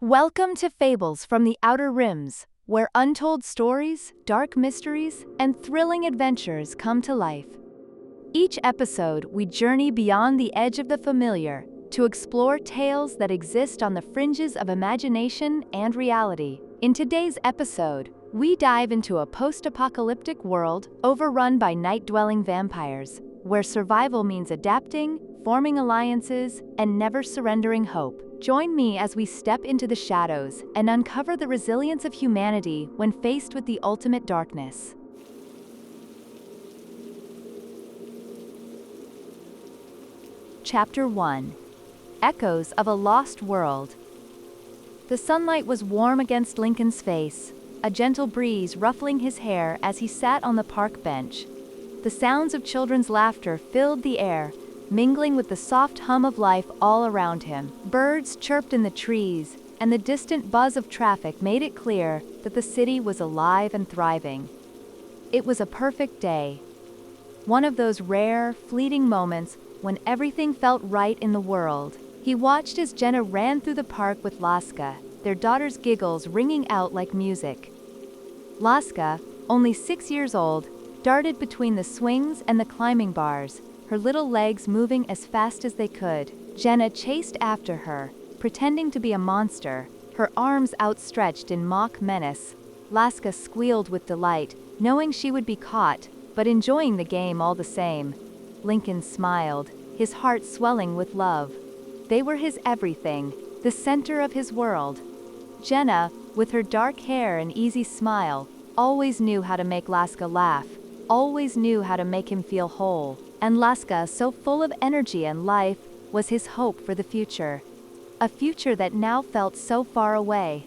Welcome to Fables from the Outer Rims, where untold stories, dark mysteries, and thrilling adventures come to life. Each episode, we journey beyond the edge of the familiar to explore tales that exist on the fringes of imagination and reality. In today's episode, we dive into a post-apocalyptic world overrun by night-dwelling vampires, where survival means adapting, forming alliances, and never surrendering hope. Join me as we step into the shadows and uncover the resilience of humanity when faced with the ultimate darkness. Chapter 1: Echoes of a Lost World. The sunlight was warm against Lincoln's face, a gentle breeze ruffling his hair as he sat on the park bench. The sounds of children's laughter filled the air, mingling with the soft hum of life all around him. Birds chirped in the trees, and the distant buzz of traffic made it clear that the city was alive and thriving. It was a perfect day. One of those rare, fleeting moments when everything felt right in the world. He watched as Jenna ran through the park with Laska, their daughter's giggles ringing out like music. Laska, only 6 years old, darted between the swings and the climbing bars, her little legs moving as fast as they could. Jenna chased after her, pretending to be a monster, her arms outstretched in mock menace. Laska squealed with delight, knowing she would be caught, but enjoying the game all the same. Lincoln smiled, his heart swelling with love. They were his everything, the center of his world. Jenna, with her dark hair and easy smile, always knew how to make Laska laugh, always knew how to make him feel whole. And Laska, so full of energy and life, was his hope for the future. A future that now felt so far away.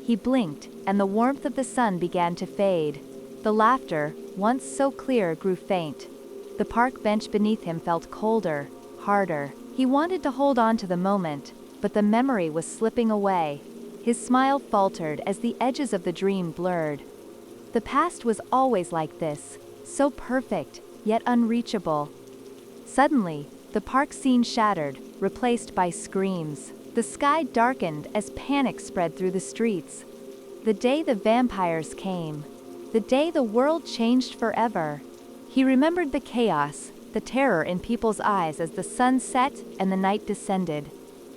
He blinked, and the warmth of the sun began to fade. The laughter, once so clear, grew faint. The park bench beneath him felt colder, harder. He wanted to hold on to the moment, but the memory was slipping away. His smile faltered as the edges of the dream blurred. The past was always like this, so perfect, yet unreachable. Suddenly, the park scene shattered, replaced by screams. The sky darkened as panic spread through the streets. The day the vampires came. The day the world changed forever. He remembered the chaos, the terror in people's eyes as the sun set and the night descended.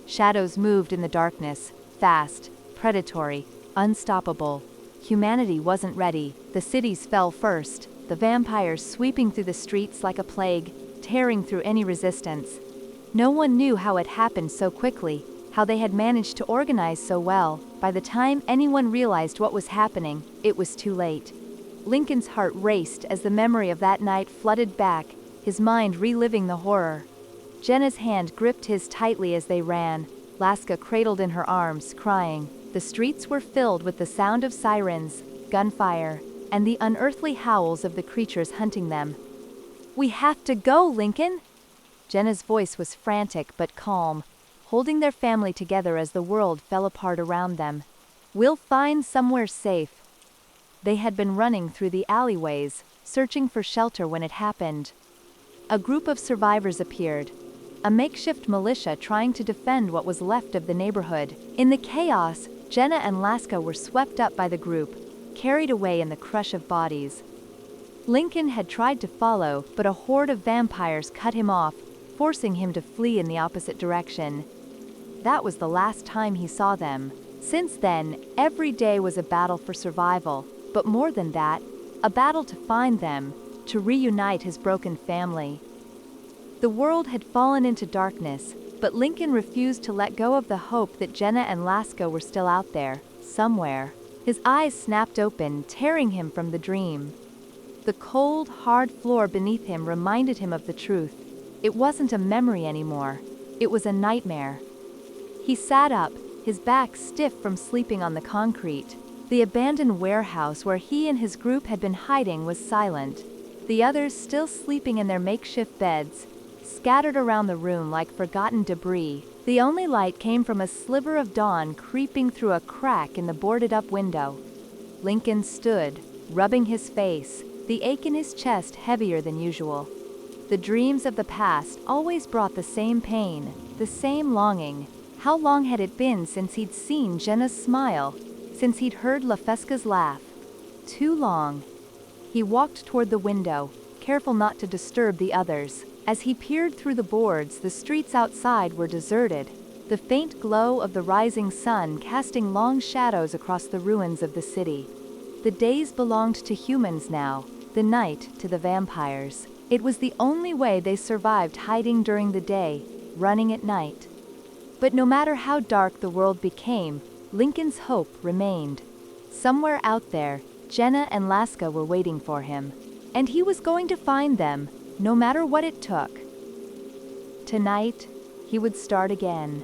Shadows moved in the darkness, fast, predatory, unstoppable. Humanity wasn't ready. The cities fell first, the vampires sweeping through the streets like a plague, tearing through any resistance. No one knew how it happened so quickly, how they had managed to organize so well. By the time anyone realized what was happening, it was too late. Lincoln's heart raced as the memory of that night flooded back, his mind reliving the horror. Jenna's hand gripped his tightly as they ran, Laska cradled in her arms, crying. The streets were filled with the sound of sirens, gunfire, and the unearthly howls of the creatures hunting them. "We have to go, Lincoln!" Jenna's voice was frantic but calm, holding their family together as the world fell apart around them. "We'll find somewhere safe." They had been running through the alleyways, searching for shelter when it happened. A group of survivors appeared, a makeshift militia trying to defend what was left of the neighborhood. In the chaos, Jenna and Laska were swept up by the group, carried away in the crush of bodies. Lincoln had tried to follow, but a horde of vampires cut him off, forcing him to flee in the opposite direction. That was the last time he saw them. Since then, every day was a battle for survival, but more than that, a battle to find them, to reunite his broken family. The world had fallen into darkness, but Lincoln refused to let go of the hope that Jenna and Laska were still out there, somewhere. His eyes snapped open, tearing him from the dream. The cold, hard floor beneath him reminded him of the truth. It wasn't a memory anymore. It was a nightmare. He sat up, his back stiff from sleeping on the concrete. The abandoned warehouse where he and his group had been hiding was silent. The others still sleeping in their makeshift beds, scattered around the room like forgotten debris. The only light came from a sliver of dawn creeping through a crack in the boarded-up window. Lincoln stood, rubbing his face, the ache in his chest heavier than usual. The dreams of the past always brought the same pain, the same longing. How long had it been since he'd seen Jenna's smile, since he'd heard LaFesca's laugh? Too long. He walked toward the window, careful not to disturb the others. As he peered through the boards, the streets outside were deserted, the faint glow of the rising sun casting long shadows across the ruins of the city. The days belonged to humans now, the night to the vampires. It was the only way they survived hiding during the day, running at night. But no matter how dark the world became, Lincoln's hope remained. Somewhere out there, Jenna and Laska were waiting for him. And he was going to find them, no matter what it took. Tonight, he would start again.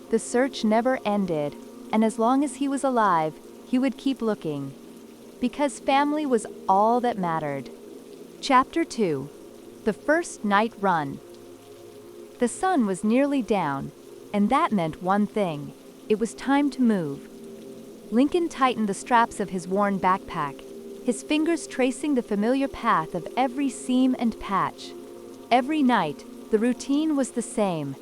The search never ended, and as long as he was alive, he would keep looking. Because family was all that mattered. Chapter 2. The First Night Run. The sun was nearly down, and that meant one thing. It was time to move. Lincoln tightened the straps of his worn backpack, his fingers tracing the familiar path of every seam and patch. Every night, the routine was the same.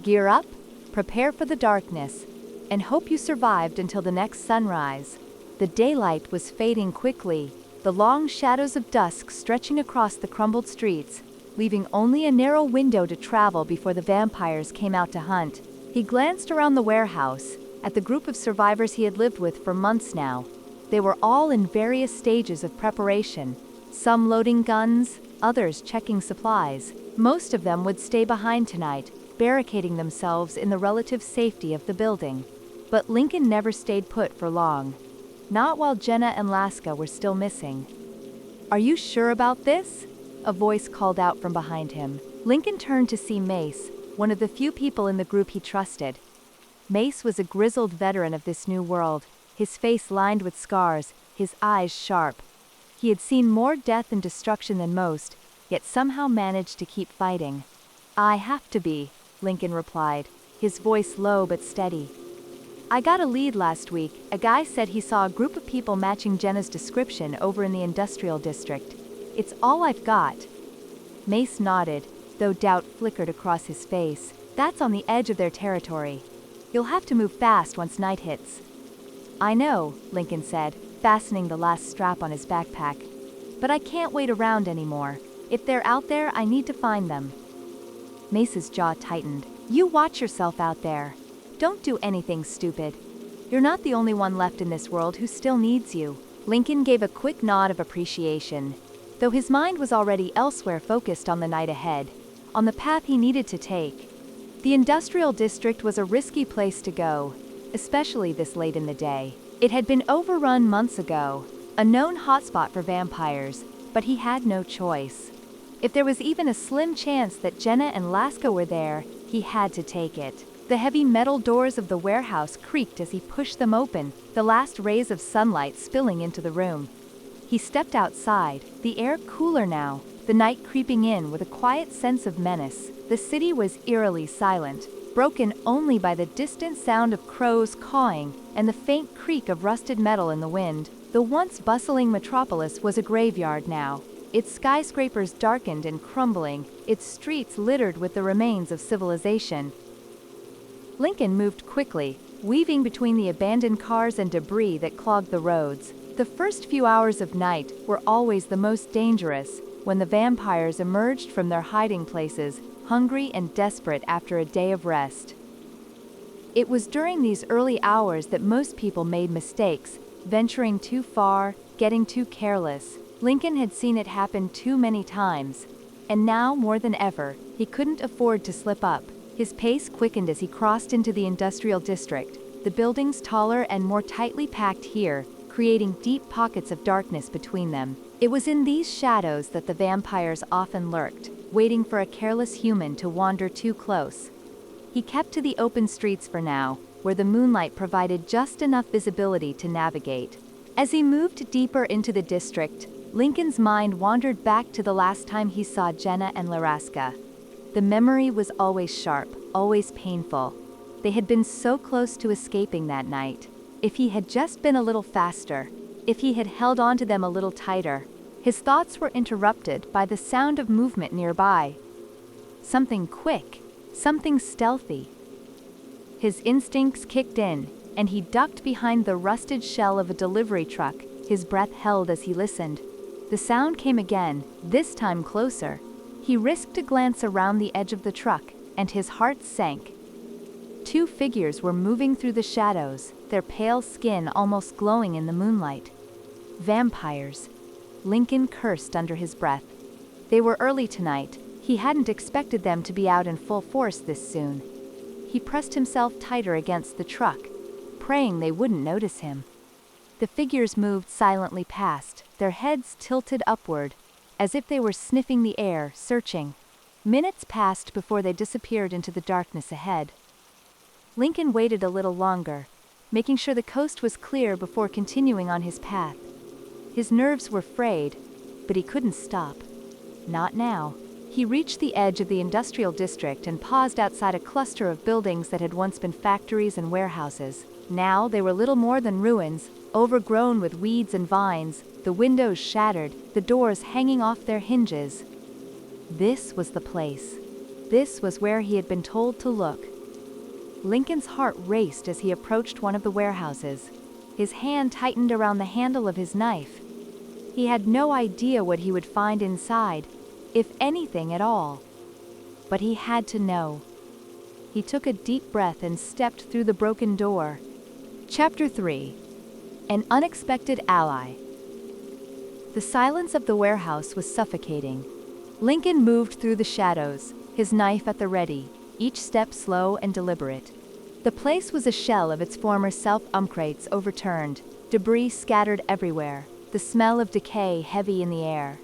Gear up, prepare for the darkness, and hope you survived until the next sunrise. The daylight was fading quickly, the long shadows of dusk stretching across the crumbled streets, leaving only a narrow window to travel before the vampires came out to hunt. He glanced around the warehouse, at the group of survivors he had lived with for months now. They were all in various stages of preparation, some loading guns, others checking supplies. Most of them would stay behind tonight, barricading themselves in the relative safety of the building. But Lincoln never stayed put for long. Not while Jenna and Laska were still missing. "Are you sure about this?" a voice called out from behind him. Lincoln turned to see Mace, one of the few people in the group he trusted. Mace was a grizzled veteran of this new world, his face lined with scars, his eyes sharp. He had seen more death and destruction than most, yet somehow managed to keep fighting. "I have to be," Lincoln replied, his voice low but steady. "I got a lead last week. A guy said he saw a group of people matching Jenna's description over in the industrial district. It's all I've got." Mace nodded, though doubt flickered across his face. "That's on the edge of their territory. You'll have to move fast once night hits." "I know," Lincoln said, fastening the last strap on his backpack. "But I can't wait around anymore. If they're out there, I need to find them." Mace's jaw tightened. "You watch yourself out there. Don't do anything stupid. You're not the only one left in this world who still needs you." Lincoln gave a quick nod of appreciation, though his mind was already elsewhere, focused on the night ahead, on the path he needed to take. The industrial district was a risky place to go, especially this late in the day. It had been overrun months ago, a known hotspot for vampires, but he had no choice. If there was even a slim chance that Jenna and Laska were there, he had to take it. The heavy metal doors of the warehouse creaked as he pushed them open, the last rays of sunlight spilling into the room. He stepped outside, the air cooler now, the night creeping in with a quiet sense of menace. The city was eerily silent, broken only by the distant sound of crows cawing and the faint creak of rusted metal in the wind. The once bustling metropolis was a graveyard now, its skyscrapers darkened and crumbling, its streets littered with the remains of civilization. Lincoln moved quickly, weaving between the abandoned cars and debris that clogged the roads. The first few hours of night were always the most dangerous, when the vampires emerged from their hiding places, hungry and desperate after a day of rest. It was during these early hours that most people made mistakes, venturing too far, getting too careless. Lincoln had seen it happen too many times, and now more than ever, he couldn't afford to slip up. His pace quickened as he crossed into the industrial district, the buildings taller and more tightly packed here, creating deep pockets of darkness between them. It was in these shadows that the vampires often lurked, waiting for a careless human to wander too close. He kept to the open streets for now, where the moonlight provided just enough visibility to navigate. As he moved deeper into the district, Lincoln's mind wandered back to the last time he saw Jenna and Laska. The memory was always sharp, always painful. They had been so close to escaping that night. If he had just been a little faster, if he had held on to them a little tighter. His thoughts were interrupted by the sound of movement nearby. Something quick, something stealthy. His instincts kicked in, and he ducked behind the rusted shell of a delivery truck, his breath held as he listened. The sound came again, this time closer. He risked a glance around the edge of the truck, and his heart sank. Two figures were moving through the shadows, their pale skin almost glowing in the moonlight. Vampires. Lincoln cursed under his breath. They were early tonight. He hadn't expected them to be out in full force this soon. He pressed himself tighter against the truck, praying they wouldn't notice him. The figures moved silently past, their heads tilted upward, as if they were sniffing the air, searching. Minutes passed before they disappeared into the darkness ahead. Lincoln waited a little longer, making sure the coast was clear before continuing on his path. His nerves were frayed, but he couldn't stop. Not now. He reached the edge of the industrial district and paused outside a cluster of buildings that had once been factories and warehouses. Now they were little more than ruins, overgrown with weeds and vines, the windows shattered, the doors hanging off their hinges. This was the place. This was where he had been told to look. Lincoln's heart raced as he approached one of the warehouses. His hand tightened around the handle of his knife. He had no idea what he would find inside, if anything at all. But he had to know. He took a deep breath and stepped through the broken door. Chapter 3. An Unexpected Ally. The silence of the warehouse was suffocating. Lincoln moved through the shadows, his knife at the ready, each step slow and deliberate. The place was a shell of its former self, crates overturned, debris scattered everywhere, the smell of decay heavy in the air.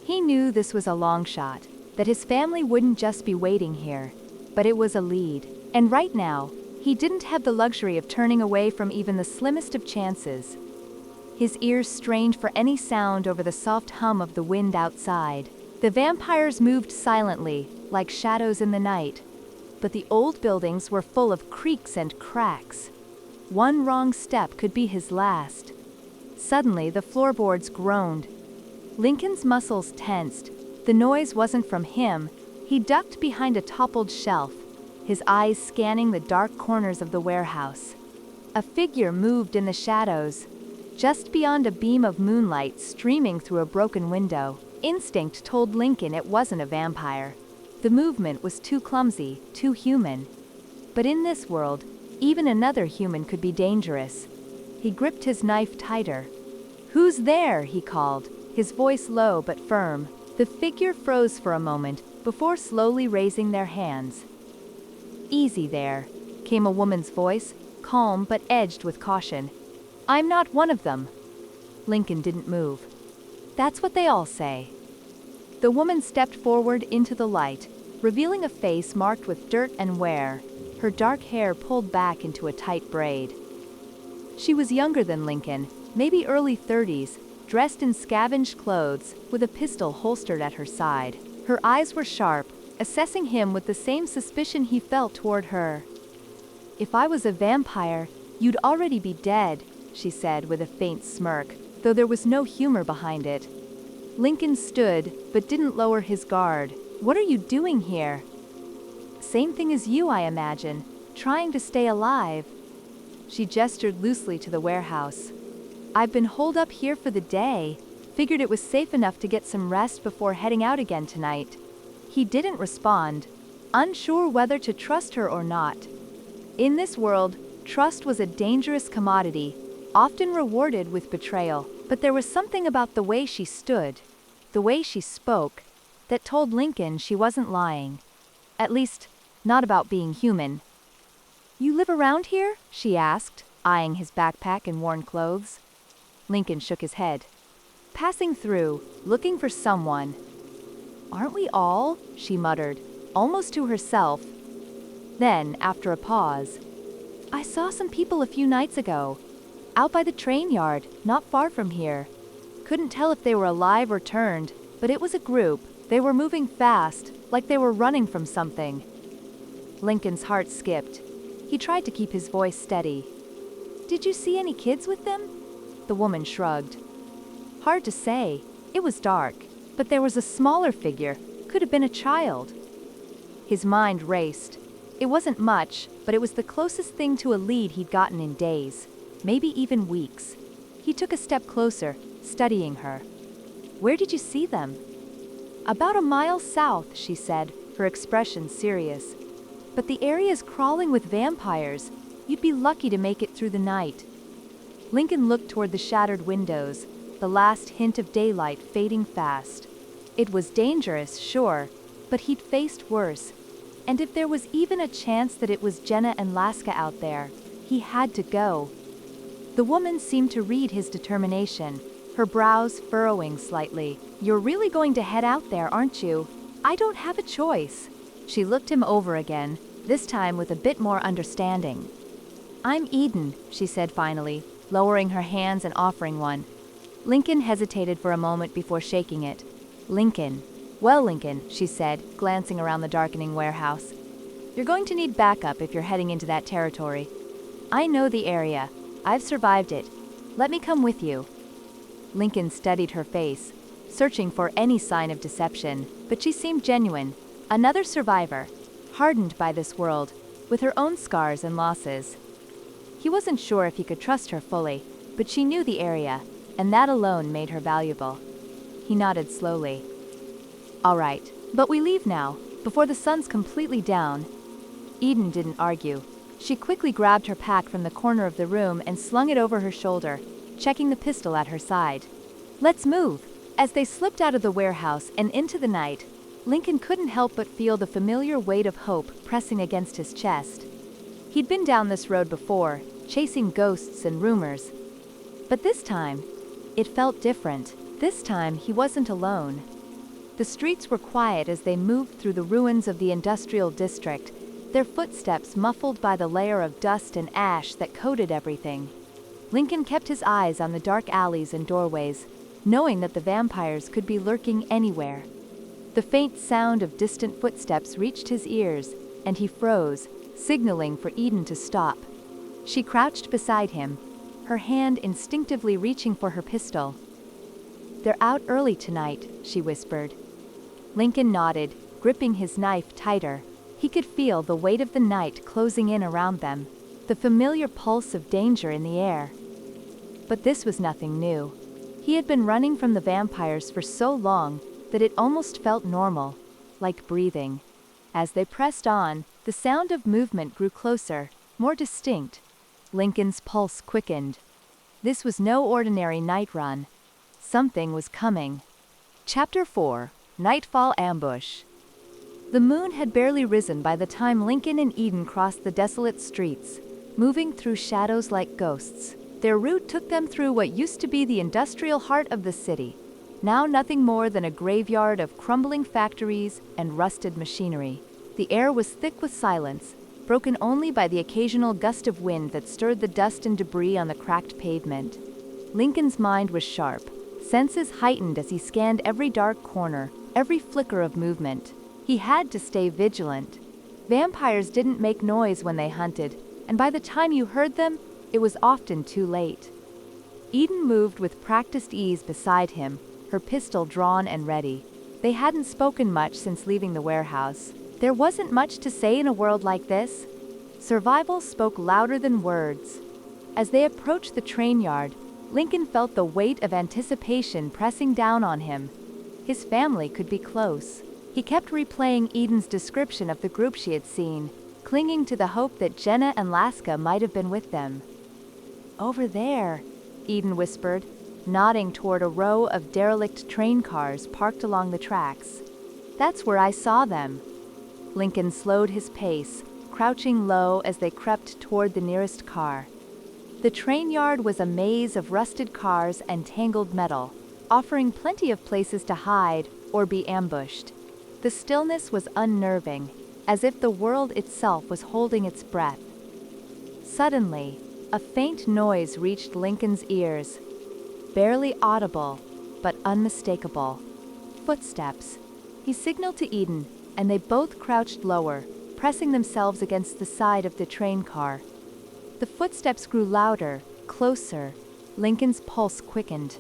He knew this was a long shot, that his family wouldn't just be waiting here, but it was a lead. And right now, he didn't have the luxury of turning away from even the slimmest of chances. His ears strained for any sound over the soft hum of the wind outside. The vampires moved silently, like shadows in the night, but the old buildings were full of creaks and cracks. One wrong step could be his last. Suddenly, the floorboards groaned. Lincoln's muscles tensed. The noise wasn't from him. He ducked behind a toppled shelf, his eyes scanning the dark corners of the warehouse. A figure moved in the shadows, just beyond a beam of moonlight streaming through a broken window. Instinct told Lincoln it wasn't a vampire. The movement was too clumsy, too human. But in this world, even another human could be dangerous. He gripped his knife tighter. "Who's there?" he called, his voice low but firm. The figure froze for a moment, before slowly raising their hands. "Easy there," came a woman's voice, calm but edged with caution. "I'm not one of them." Lincoln didn't move. "That's what they all say." The woman stepped forward into the light, revealing a face marked with dirt and wear, her dark hair pulled back into a tight braid. She was younger than Lincoln, maybe early 30s, dressed in scavenged clothes, with a pistol holstered at her side. Her eyes were sharp, assessing him with the same suspicion he felt toward her. "If I was a vampire, you'd already be dead," she said with a faint smirk, though there was no humor behind it. Lincoln stood, but didn't lower his guard. "What are you doing here?" "Same thing as you, I imagine, trying to stay alive." She gestured loosely to the warehouse. "I've been holed up here for the day. Figured it was safe enough to get some rest before heading out again tonight." He didn't respond, unsure whether to trust her or not. In this world, trust was a dangerous commodity, often rewarded with betrayal. But there was something about the way she stood, the way she spoke, that told Lincoln she wasn't lying. At least, not about being human. "You live around here?" she asked, eyeing his backpack and worn clothes. Lincoln shook his head. "Passing through, looking for someone." "Aren't we all?" she muttered, almost to herself. Then, after a pause, "I saw some people a few nights ago, out by the train yard, not far from here. Couldn't tell if they were alive or turned, but it was a group. They were moving fast, like they were running from something." Lincoln's heart skipped. He tried to keep his voice steady. "Did you see any kids with them?" The woman shrugged. "Hard to say. It was dark, but there was a smaller figure. Could have been a child." His mind raced. It wasn't much, but it was the closest thing to a lead he'd gotten in days, maybe even weeks. He took a step closer, studying her. "Where did you see them?" "About a mile south," she said, her expression serious. "But the area's crawling with vampires. You'd be lucky to make it through the night." Lincoln looked toward the shattered windows, the last hint of daylight fading fast. It was dangerous, sure, but he'd faced worse. And if there was even a chance that it was Jenna and Laska out there, he had to go. The woman seemed to read his determination, her brows furrowing slightly. "You're really going to head out there, aren't you? I don't have a choice." She looked him over again, this time with a bit more understanding. "I'm Eden," she said finally, lowering her hands and offering one. Lincoln hesitated for a moment before shaking it. "Lincoln." "Well, Lincoln," she said, glancing around the darkening warehouse. "You're going to need backup if you're heading into that territory. I know the area. I've survived it. Let me come with you." Lincoln studied her face, searching for any sign of deception, but she seemed genuine. Another survivor, hardened by this world, with her own scars and losses. He wasn't sure if he could trust her fully, but she knew the area, and that alone made her valuable. He nodded slowly. "All right, but we leave now, before the sun's completely down." Eden didn't argue. She quickly grabbed her pack from the corner of the room and slung it over her shoulder, checking the pistol at her side. "Let's move." As they slipped out of the warehouse and into the night, Lincoln couldn't help but feel the familiar weight of hope pressing against his chest. He'd been down this road before, chasing ghosts and rumors. But this time, it felt different. This time, he wasn't alone. The streets were quiet as they moved through the ruins of the industrial district, their footsteps muffled by the layer of dust and ash that coated everything. Lincoln kept his eyes on the dark alleys and doorways, knowing that the vampires could be lurking anywhere. The faint sound of distant footsteps reached his ears, and he froze, signaling for Eden to stop. She crouched beside him, her hand instinctively reaching for her pistol. "They're out early tonight," she whispered. Lincoln nodded, gripping his knife tighter. He could feel the weight of the night closing in around them, the familiar pulse of danger in the air. But this was nothing new. He had been running from the vampires for so long that it almost felt normal, like breathing. As they pressed on, the sound of movement grew closer, more distinct. Lincoln's pulse quickened. This was no ordinary night run. Something was coming. Chapter 4: Nightfall Ambush. The moon had barely risen by the time Lincoln and Eden crossed the desolate streets, moving through shadows like ghosts. Their route took them through what used to be the industrial heart of the city, now nothing more than a graveyard of crumbling factories and rusted machinery. The air was thick with silence, broken only by the occasional gust of wind that stirred the dust and debris on the cracked pavement. Lincoln's mind was sharp, senses heightened as he scanned every dark corner, every flicker of movement. He had to stay vigilant. Vampires didn't make noise when they hunted, and by the time you heard them, it was often too late. Eden moved with practiced ease beside him, her pistol drawn and ready. They hadn't spoken much since leaving the warehouse. There wasn't much to say in a world like this. Survival spoke louder than words. As they approached the train yard, Lincoln felt the weight of anticipation pressing down on him. His family could be close. He kept replaying Eden's description of the group she had seen, clinging to the hope that Jenna and Laska might have been with them. "Over there," Eden whispered, nodding toward a row of derelict train cars parked along the tracks. "That's where I saw them." Lincoln slowed his pace, crouching low as they crept toward the nearest car. The train yard was a maze of rusted cars and tangled metal, offering plenty of places to hide or be ambushed. The stillness was unnerving, as if the world itself was holding its breath. Suddenly, a faint noise reached Lincoln's ears, barely audible, but unmistakable. Footsteps. He signaled to Eden, and they both crouched lower, pressing themselves against the side of the train car. The footsteps grew louder, closer. Lincoln's pulse quickened.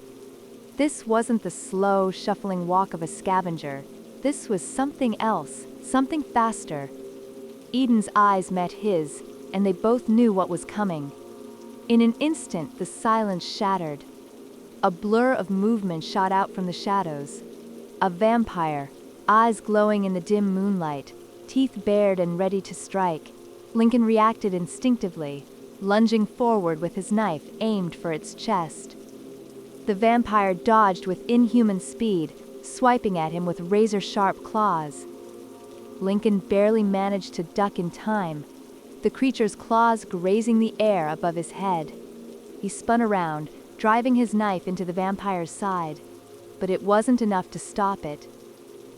This wasn't the slow, shuffling walk of a scavenger. This was something else, something faster. Eden's eyes met his, and they both knew what was coming. In an instant, the silence shattered. A blur of movement shot out from the shadows. A vampire, eyes glowing in the dim moonlight, teeth bared and ready to strike. Lincoln reacted instinctively, lunging forward with his knife aimed for its chest. The vampire dodged with inhuman speed, swiping at him with razor-sharp claws. Lincoln barely managed to duck in time, the creature's claws grazing the air above his head. He spun around, driving his knife into the vampire's side, but it wasn't enough to stop it.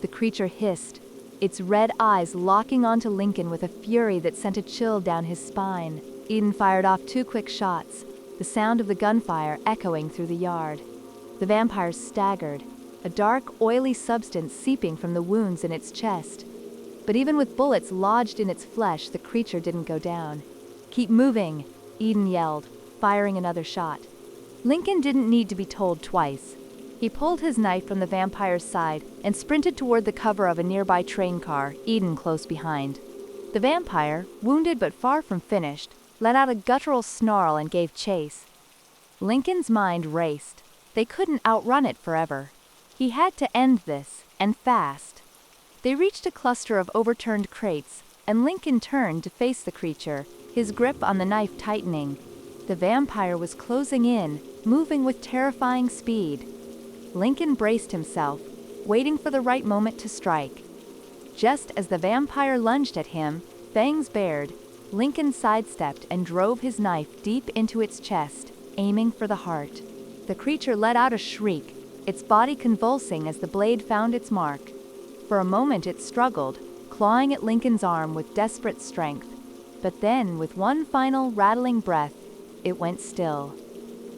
The creature hissed, its red eyes locking onto Lincoln with a fury that sent a chill down his spine. Eden fired off 2 quick shots, the sound of the gunfire echoing through the yard. The vampire staggered, a dark, oily substance seeping from the wounds in its chest. But even with bullets lodged in its flesh, the creature didn't go down. "Keep moving," Eden yelled, firing another shot. Lincoln didn't need to be told twice. He pulled his knife from the vampire's side and sprinted toward the cover of a nearby train car, Eden close behind. The vampire, wounded but far from finished, let out a guttural snarl and gave chase. Lincoln's mind raced. They couldn't outrun it forever. He had to end this, and fast. They reached a cluster of overturned crates, and Lincoln turned to face the creature, his grip on the knife tightening. The vampire was closing in, moving with terrifying speed. Lincoln braced himself, waiting for the right moment to strike. Just as the vampire lunged at him, fangs bared, Lincoln sidestepped and drove his knife deep into its chest, aiming for the heart. The creature let out a shriek, its body convulsing as the blade found its mark. For a moment it struggled, clawing at Lincoln's arm with desperate strength. But then, with one final rattling breath, it went still.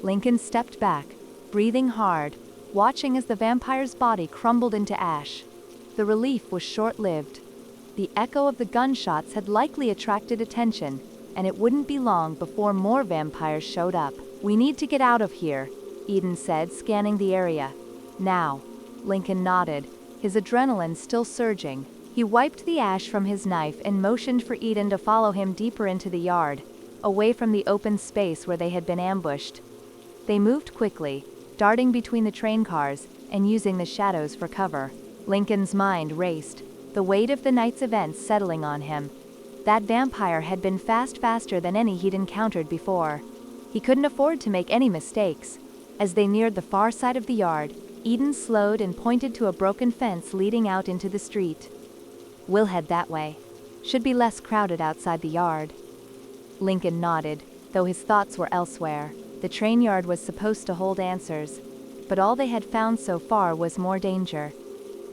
Lincoln stepped back, breathing hard, watching as the vampire's body crumbled into ash. The relief was short-lived. The echo of the gunshots had likely attracted attention, and it wouldn't be long before more vampires showed up. "We need to get out of here," Eden said, scanning the area. "Now." Lincoln nodded, his adrenaline still surging. He wiped the ash from his knife and motioned for Eden to follow him deeper into the yard, away from the open space where they had been ambushed. They moved quickly, darting between the train cars and using the shadows for cover. Lincoln's mind raced, the weight of the night's events settling on him. That vampire had been faster than any he'd encountered before. He couldn't afford to make any mistakes. As they neared the far side of the yard, Eden slowed and pointed to a broken fence leading out into the street. "We'll head that way. Should be less crowded outside the yard." Lincoln nodded, though his thoughts were elsewhere. The train yard was supposed to hold answers, but all they had found so far was more danger.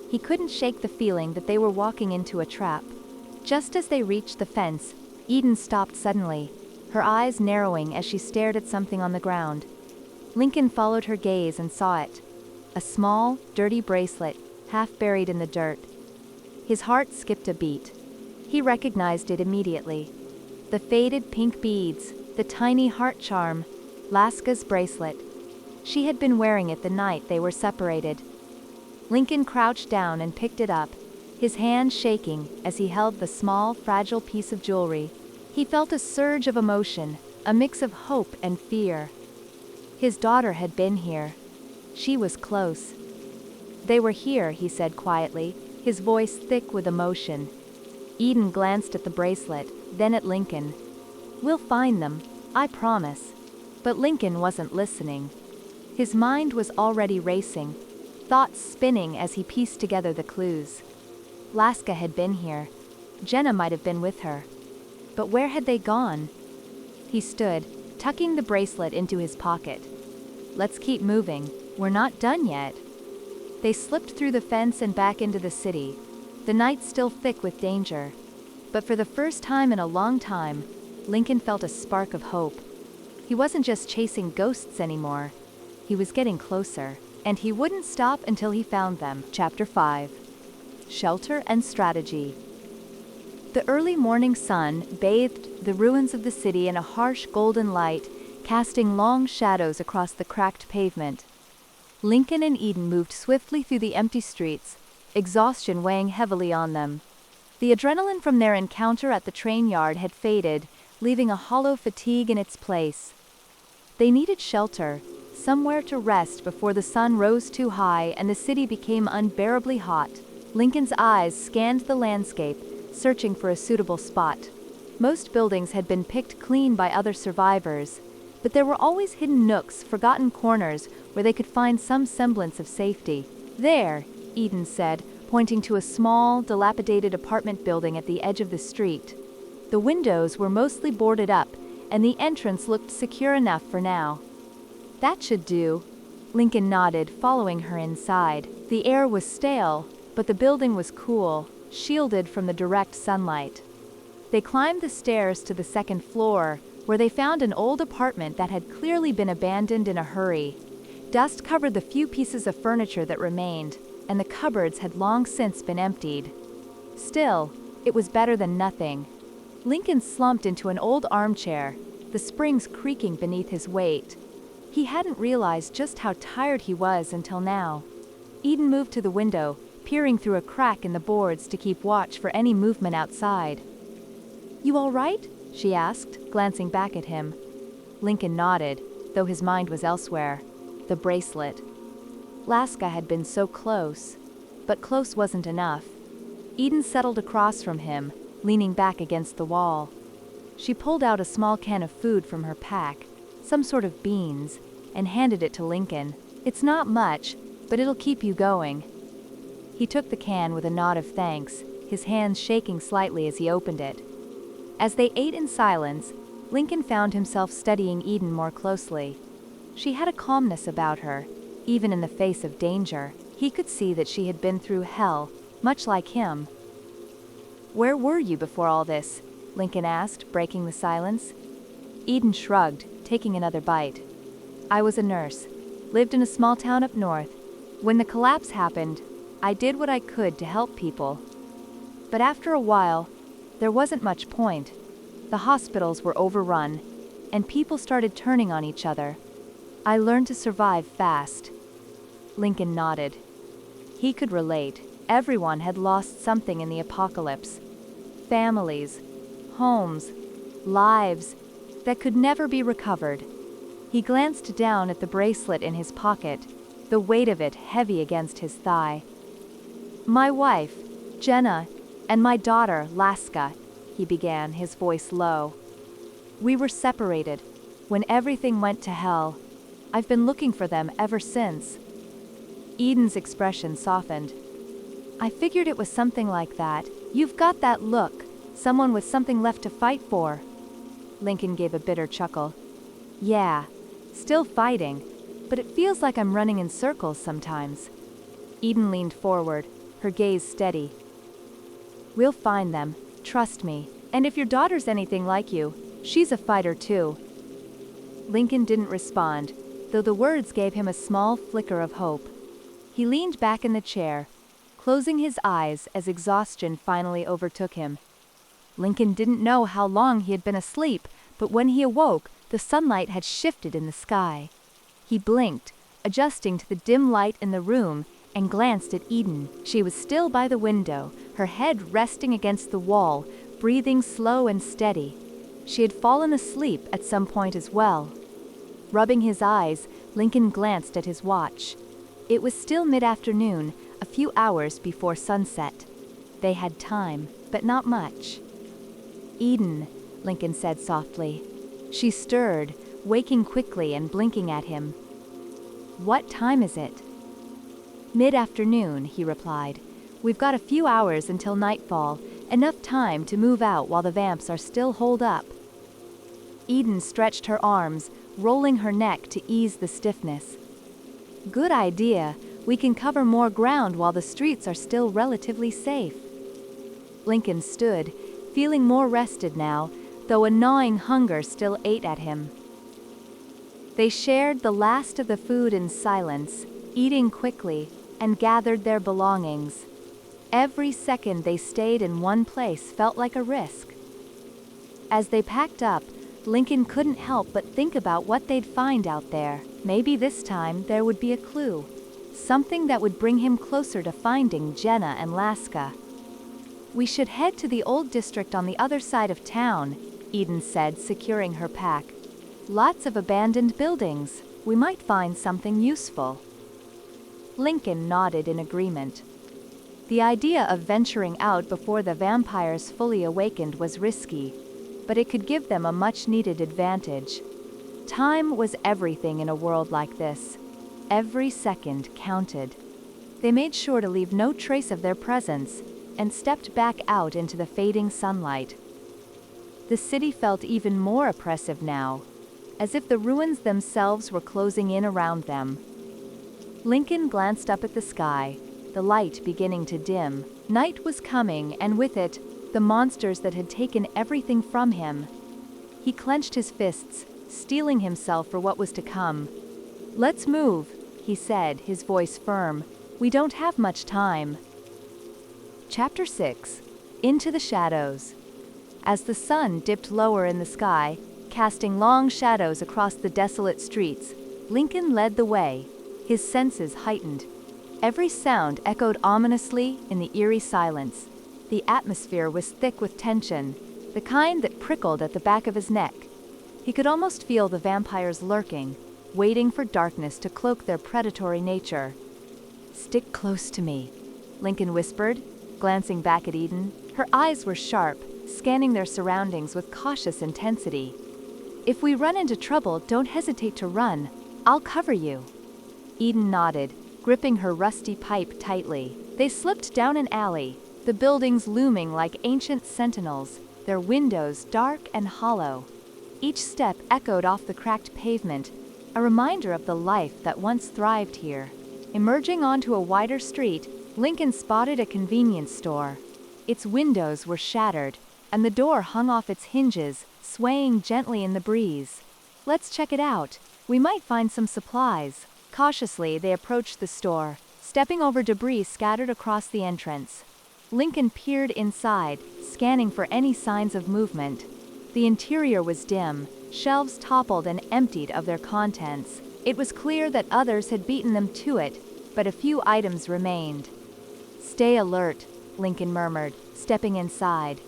He couldn't shake the feeling that they were walking into a trap. Just as they reached the fence, Eden stopped suddenly, her eyes narrowing as she stared at something on the ground. Lincoln followed her gaze and saw it. A small, dirty bracelet, half buried in the dirt. His heart skipped a beat. He recognized it immediately. The faded pink beads, the tiny heart charm, Laska's bracelet. She had been wearing it the night they were separated. Lincoln crouched down and picked it up, his hand shaking as he held the small, fragile piece of jewelry. He felt a surge of emotion, a mix of hope and fear. His daughter had been here. She was close. "They were here," he said quietly, his voice thick with emotion. Eden glanced at the bracelet, then at Lincoln. "We'll find them, I promise." But Lincoln wasn't listening. His mind was already racing, thoughts spinning as he pieced together the clues. Laska had been here. Jenna might have been with her. But where had they gone? He stood, tucking the bracelet into his pocket. "Let's keep moving. We're not done yet." They slipped through the fence and back into the city, the night still thick with danger. But for the first time in a long time, Lincoln felt a spark of hope. He wasn't just chasing ghosts anymore. He was getting closer, and he wouldn't stop until he found them. Chapter 5. Shelter and Strategy. The early morning sun bathed the ruins of the city in a harsh golden light, casting long shadows across the cracked pavement. Lincoln and Eden moved swiftly through the empty streets, exhaustion weighing heavily on them. The adrenaline from their encounter at the train yard had faded, leaving a hollow fatigue in its place. They needed shelter, somewhere to rest before the sun rose too high and the city became unbearably hot. Lincoln's eyes scanned the landscape, searching for a suitable spot. Most buildings had been picked clean by other survivors, but there were always hidden nooks, forgotten corners, where they could find some semblance of safety. "There," Eden said, pointing to a small, dilapidated apartment building at the edge of the street. The windows were mostly boarded up, and the entrance looked secure enough for now. "That should do." Lincoln nodded, following her inside. The air was stale, but the building was cool, shielded from the direct sunlight. They climbed the stairs to the second floor, where they found an old apartment that had clearly been abandoned in a hurry. Dust covered the few pieces of furniture that remained, and the cupboards had long since been emptied. Still, it was better than nothing. Lincoln slumped into an old armchair, the springs creaking beneath his weight. He hadn't realized just how tired he was until now. Eden moved to the window, peering through a crack in the boards to keep watch for any movement outside. "You all right?" she asked, glancing back at him. Lincoln nodded, though his mind was elsewhere. The bracelet. Laska had been so close, but close wasn't enough. Eden settled across from him, leaning back against the wall. She pulled out a small can of food from her pack, some sort of beans, and handed it to Lincoln. "It's not much, but it'll keep you going." He took the can with a nod of thanks, his hands shaking slightly as he opened it. As they ate in silence, Lincoln found himself studying Eden more closely. She had a calmness about her, even in the face of danger. He could see that she had been through hell, much like him. "Where were you before all this?" Lincoln asked, breaking the silence. Eden shrugged, taking another bite. "I was a nurse, lived in a small town up north. When the collapse happened, I did what I could to help people. But after a while, there wasn't much point. The hospitals were overrun, and people started turning on each other. I learned to survive fast." Lincoln nodded. He could relate. Everyone had lost something in the apocalypse. Families, homes, lives that could never be recovered. He glanced down at the bracelet in his pocket, the weight of it heavy against his thigh. "My wife, Jenna, and my daughter, Laska," he began, his voice low. "We were separated when everything went to hell. I've been looking for them ever since." Eden's expression softened. "I figured it was something like that. You've got that look, someone with something left to fight for." Lincoln gave a bitter chuckle. "Yeah, still fighting, but it feels like I'm running in circles sometimes." Eden leaned forward, her gaze steady. "We'll find them, trust me. And if your daughter's anything like you, she's a fighter too." Lincoln didn't respond, though the words gave him a small flicker of hope. He leaned back in the chair, closing his eyes as exhaustion finally overtook him. Lincoln didn't know how long he had been asleep, but when he awoke, the sunlight had shifted in the sky. He blinked, adjusting to the dim light in the room, and glanced at Eden. She was still by the window, her head resting against the wall, breathing slow and steady. She had fallen asleep at some point as well. Rubbing his eyes, Lincoln glanced at his watch. It was still mid-afternoon, a few hours before sunset. They had time, but not much. "Eden," Lincoln said softly. She stirred, waking quickly and blinking at him. "What time is it?" "Mid-afternoon," he replied. "We've got a few hours until nightfall, enough time to move out while the vamps are still holed up." Eden stretched her arms, rolling her neck to ease the stiffness. "Good idea. We can cover more ground while the streets are still relatively safe." Lincoln stood, feeling more rested now, though a gnawing hunger still ate at him. They shared the last of the food in silence, eating quickly, and gathered their belongings. Every second they stayed in one place felt like a risk. As they packed up, Lincoln couldn't help but think about what they'd find out there. Maybe this time there would be a clue, something that would bring him closer to finding Jenna and Laska. We should head to the old district on the other side of town, Eden said, securing her pack. Lots of abandoned buildings. We might find something useful. Lincoln nodded in agreement. The idea of venturing out before the vampires fully awakened was risky, but it could give them a much-needed advantage. Time was everything in a world like this. Every second counted. They made sure to leave no trace of their presence and stepped back out into the fading sunlight. The city felt even more oppressive now, as if the ruins themselves were closing in around them. Lincoln glanced up at the sky, the light beginning to dim. Night was coming, and with it, the monsters that had taken everything from him. He clenched his fists, steeling himself for what was to come. "Let's move," he said, his voice firm. "We don't have much time." Chapter 6. Into the Shadows. As the sun dipped lower in the sky, casting long shadows across the desolate streets, Lincoln led the way, his senses heightened. Every sound echoed ominously in the eerie silence. The atmosphere was thick with tension, the kind that prickled at the back of his neck. He could almost feel the vampires lurking, waiting for darkness to cloak their predatory nature. "Stick close to me," Lincoln whispered, glancing back at Eden. Her eyes were sharp, scanning their surroundings with cautious intensity. "If we run into trouble, don't hesitate to run. I'll cover you." Eden nodded, gripping her rusty pipe tightly. They slipped down an alley, the buildings looming like ancient sentinels, their windows dark and hollow. Each step echoed off the cracked pavement, a reminder of the life that once thrived here. Emerging onto a wider street, Lincoln spotted a convenience store. Its windows were shattered, and the door hung off its hinges, swaying gently in the breeze. "Let's check it out. We might find some supplies." Cautiously, they approached the store, stepping over debris scattered across the entrance. Lincoln peered inside, scanning for any signs of movement. The interior was dim, shelves toppled and emptied of their contents. It was clear that others had beaten them to it, but a few items remained. "Stay alert," Lincoln murmured, stepping inside.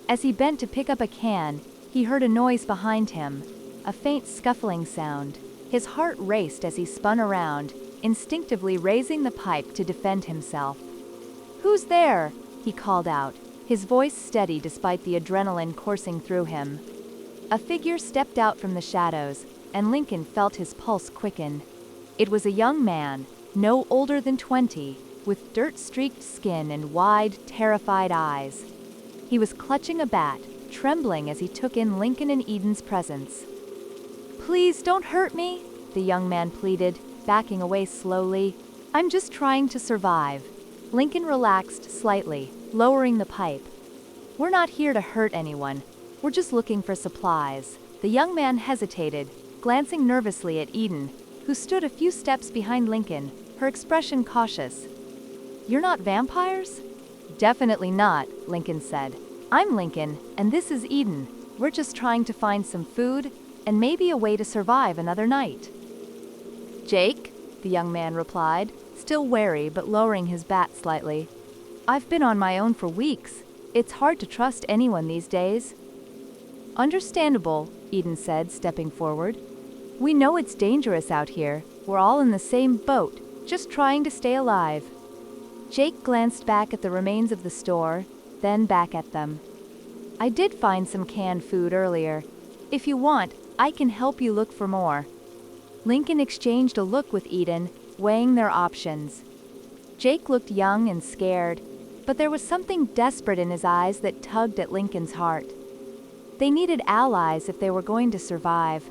As he bent to pick up a can, he heard a noise behind him, a faint scuffling sound. His heart raced as he spun around, instinctively raising the pipe to defend himself. "Who's there?" he called out, his voice steady despite the adrenaline coursing through him. A figure stepped out from the shadows, and Lincoln felt his pulse quicken. It was a young man, no older than 20, with dirt-streaked skin and wide, terrified eyes. He was clutching a bat, trembling as he took in Lincoln and Eden's presence. "Please don't hurt me," the young man pleaded, backing away slowly. "I'm just trying to survive." Lincoln relaxed slightly, lowering the pipe. "We're not here to hurt anyone. We're just looking for supplies." The young man hesitated, glancing nervously at Eden, who stood a few steps behind Lincoln, her expression cautious. "You're not vampires?" "Definitely not," Lincoln said. "I'm Lincoln, and this is Eden. We're just trying to find some food, and maybe a way to survive another night." "Jake?" the young man replied, still wary but lowering his bat slightly. "I've been on my own for weeks. It's hard to trust anyone these days." "Understandable," Eden said, stepping forward. "We know it's dangerous out here. We're all in the same boat, just trying to stay alive." Jake glanced back at the remains of the store, then back at them. "I did find some canned food earlier. If you want, I can help you look for more." Lincoln exchanged a look with Eden, weighing their options. Jake looked young and scared, but there was something desperate in his eyes that tugged at Lincoln's heart. They needed allies if they were going to survive,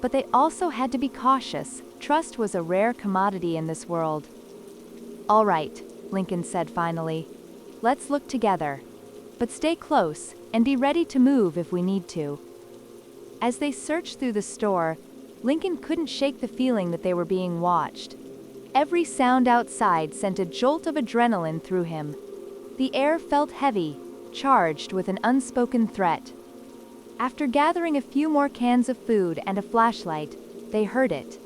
but they also had to be cautious. Trust was a rare commodity in this world. "All right," Lincoln said finally. "Let's look together. But stay close, and be ready to move if we need to." As they searched through the store, Lincoln couldn't shake the feeling that they were being watched. Every sound outside sent a jolt of adrenaline through him. The air felt heavy, charged with an unspoken threat. After gathering a few more cans of food and a flashlight, they heard it.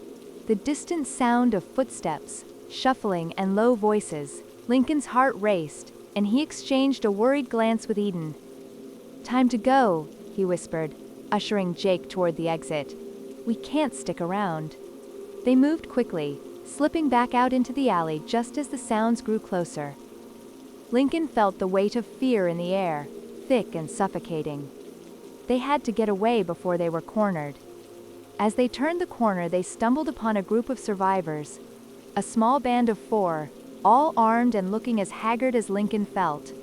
The distant sound of footsteps, shuffling and low voices. Lincoln's heart raced, and he exchanged a worried glance with Eden. "Time to go," he whispered, ushering Jake toward the exit. "We can't stick around." They moved quickly, slipping back out into the alley just as the sounds grew closer. Lincoln felt the weight of fear in the air, thick and suffocating. They had to get away before they were cornered. As they turned the corner, they stumbled upon a group of survivors, a small band of 4, all armed and looking as haggard as Lincoln felt.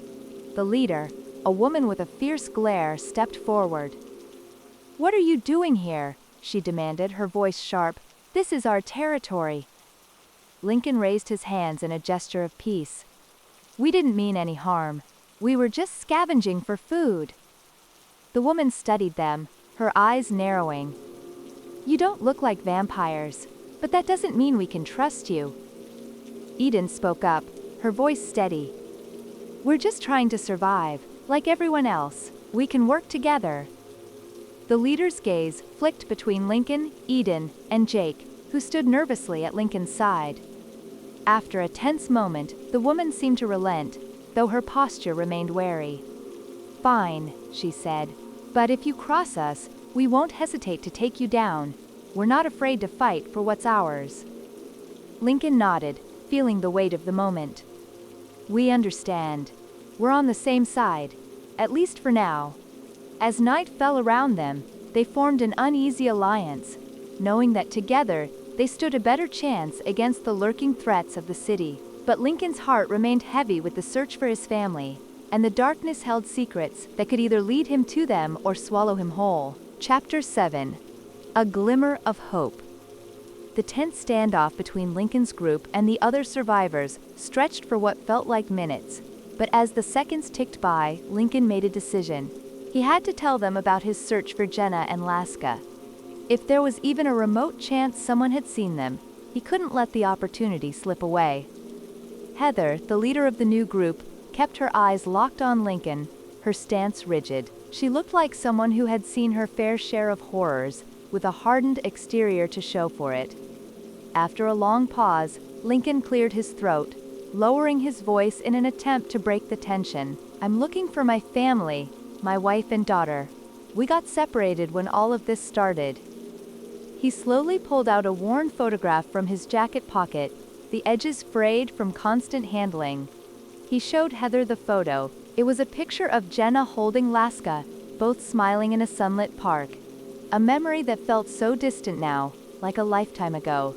The leader, a woman with a fierce glare, stepped forward. "What are you doing here?" she demanded, her voice sharp. "This is our territory." Lincoln raised his hands in a gesture of peace. "We didn't mean any harm. We were just scavenging for food." The woman studied them, her eyes narrowing. "You don't look like vampires, but that doesn't mean we can trust you." Eden spoke up, her voice steady. "We're just trying to survive, like everyone else. We can work together." The leader's gaze flicked between Lincoln, Eden, and Jake, who stood nervously at Lincoln's side. After a tense moment, the woman seemed to relent, though her posture remained wary. "Fine," she said. "But if you cross us, we won't hesitate to take you down. We're not afraid to fight for what's ours." Lincoln nodded, feeling the weight of the moment. "We understand. We're on the same side, at least for now." As night fell around them, they formed an uneasy alliance, knowing that together they stood a better chance against the lurking threats of the city. But Lincoln's heart remained heavy with the search for his family, and the darkness held secrets that could either lead him to them or swallow him whole. Chapter 7. A Glimmer of Hope. The tense standoff between Lincoln's group and the other survivors stretched for what felt like minutes, but as the seconds ticked by, Lincoln made a decision. He had to tell them about his search for Jenna and Laska. If there was even a remote chance someone had seen them, he couldn't let the opportunity slip away. Heather, the leader of the new group, kept her eyes locked on Lincoln, her stance rigid. She looked like someone who had seen her fair share of horrors, with a hardened exterior to show for it. After a long pause, Lincoln cleared his throat, lowering his voice in an attempt to break the tension. "I'm looking for my family, my wife and daughter. We got separated when all of this started." He slowly pulled out a worn photograph from his jacket pocket, the edges frayed from constant handling. He showed Heather the photo. It was a picture of Jenna holding Laska, both smiling in a sunlit park. A memory that felt so distant now, like a lifetime ago.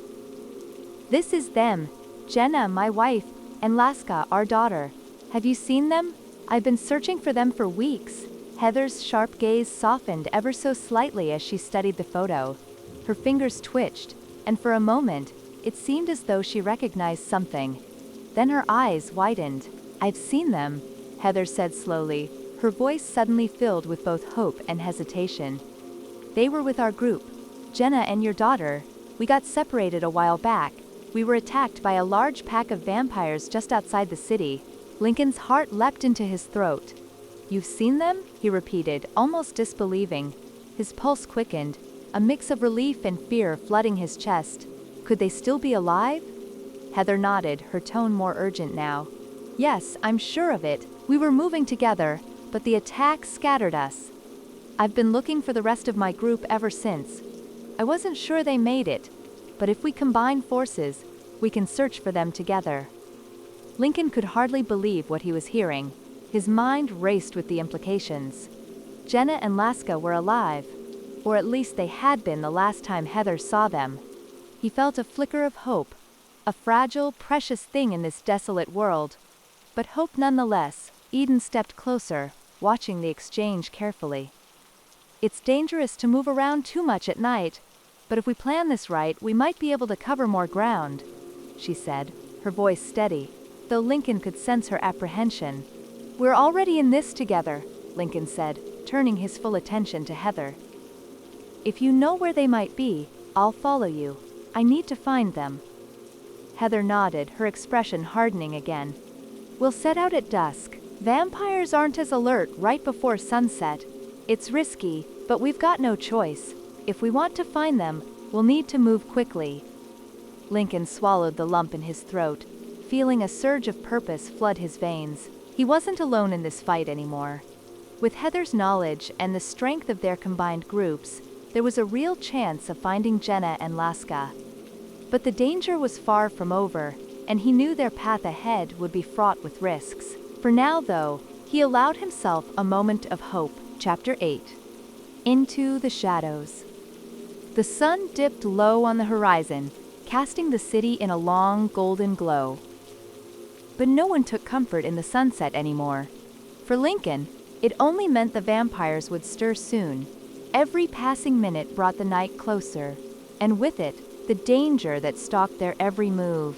"This is them, Jenna, my wife, and Laska, our daughter. Have you seen them? I've been searching for them for weeks." Heather's sharp gaze softened ever so slightly as she studied the photo. Her fingers twitched, and for a moment, it seemed as though she recognized something. Then her eyes widened. "I've seen them," Heather said slowly, her voice suddenly filled with both hope and hesitation. "They were with our group. Jenna and your daughter. We got separated a while back. We were attacked by a large pack of vampires just outside the city." Lincoln's heart leapt into his throat. "You've seen them?" he repeated, almost disbelieving. His pulse quickened, a mix of relief and fear flooding his chest. Could they still be alive? Heather nodded, her tone more urgent now. "Yes, I'm sure of it. We were moving together, but the attack scattered us. I've been looking for the rest of my group ever since. I wasn't sure they made it, but if we combine forces, we can search for them together." Lincoln could hardly believe what he was hearing. His mind raced with the implications. Jenna and Laska were alive, or at least they had been the last time Heather saw them. He felt a flicker of hope, a fragile, precious thing in this desolate world. But hope nonetheless. Eden stepped closer, watching the exchange carefully. "It's dangerous to move around too much at night, but if we plan this right, we might be able to cover more ground," she said, her voice steady, though Lincoln could sense her apprehension. "We're already in this together," Lincoln said, turning his full attention to Heather. "If you know where they might be, I'll follow you. I need to find them." Heather nodded, her expression hardening again. "We'll set out at dusk. Vampires aren't as alert right before sunset. It's risky, but we've got no choice. If we want to find them, we'll need to move quickly." Lincoln swallowed the lump in his throat, feeling a surge of purpose flood his veins. He wasn't alone in this fight anymore. With Heather's knowledge and the strength of their combined groups, there was a real chance of finding Jenna and Laska. But the danger was far from over, and he knew their path ahead would be fraught with risks. For now, though, he allowed himself a moment of hope. Chapter 8. Into the Shadows. The sun dipped low on the horizon, casting the city in a long, golden glow. But no one took comfort in the sunset anymore. For Lincoln, it only meant the vampires would stir soon. Every passing minute brought the night closer, and with it, the danger that stalked their every move.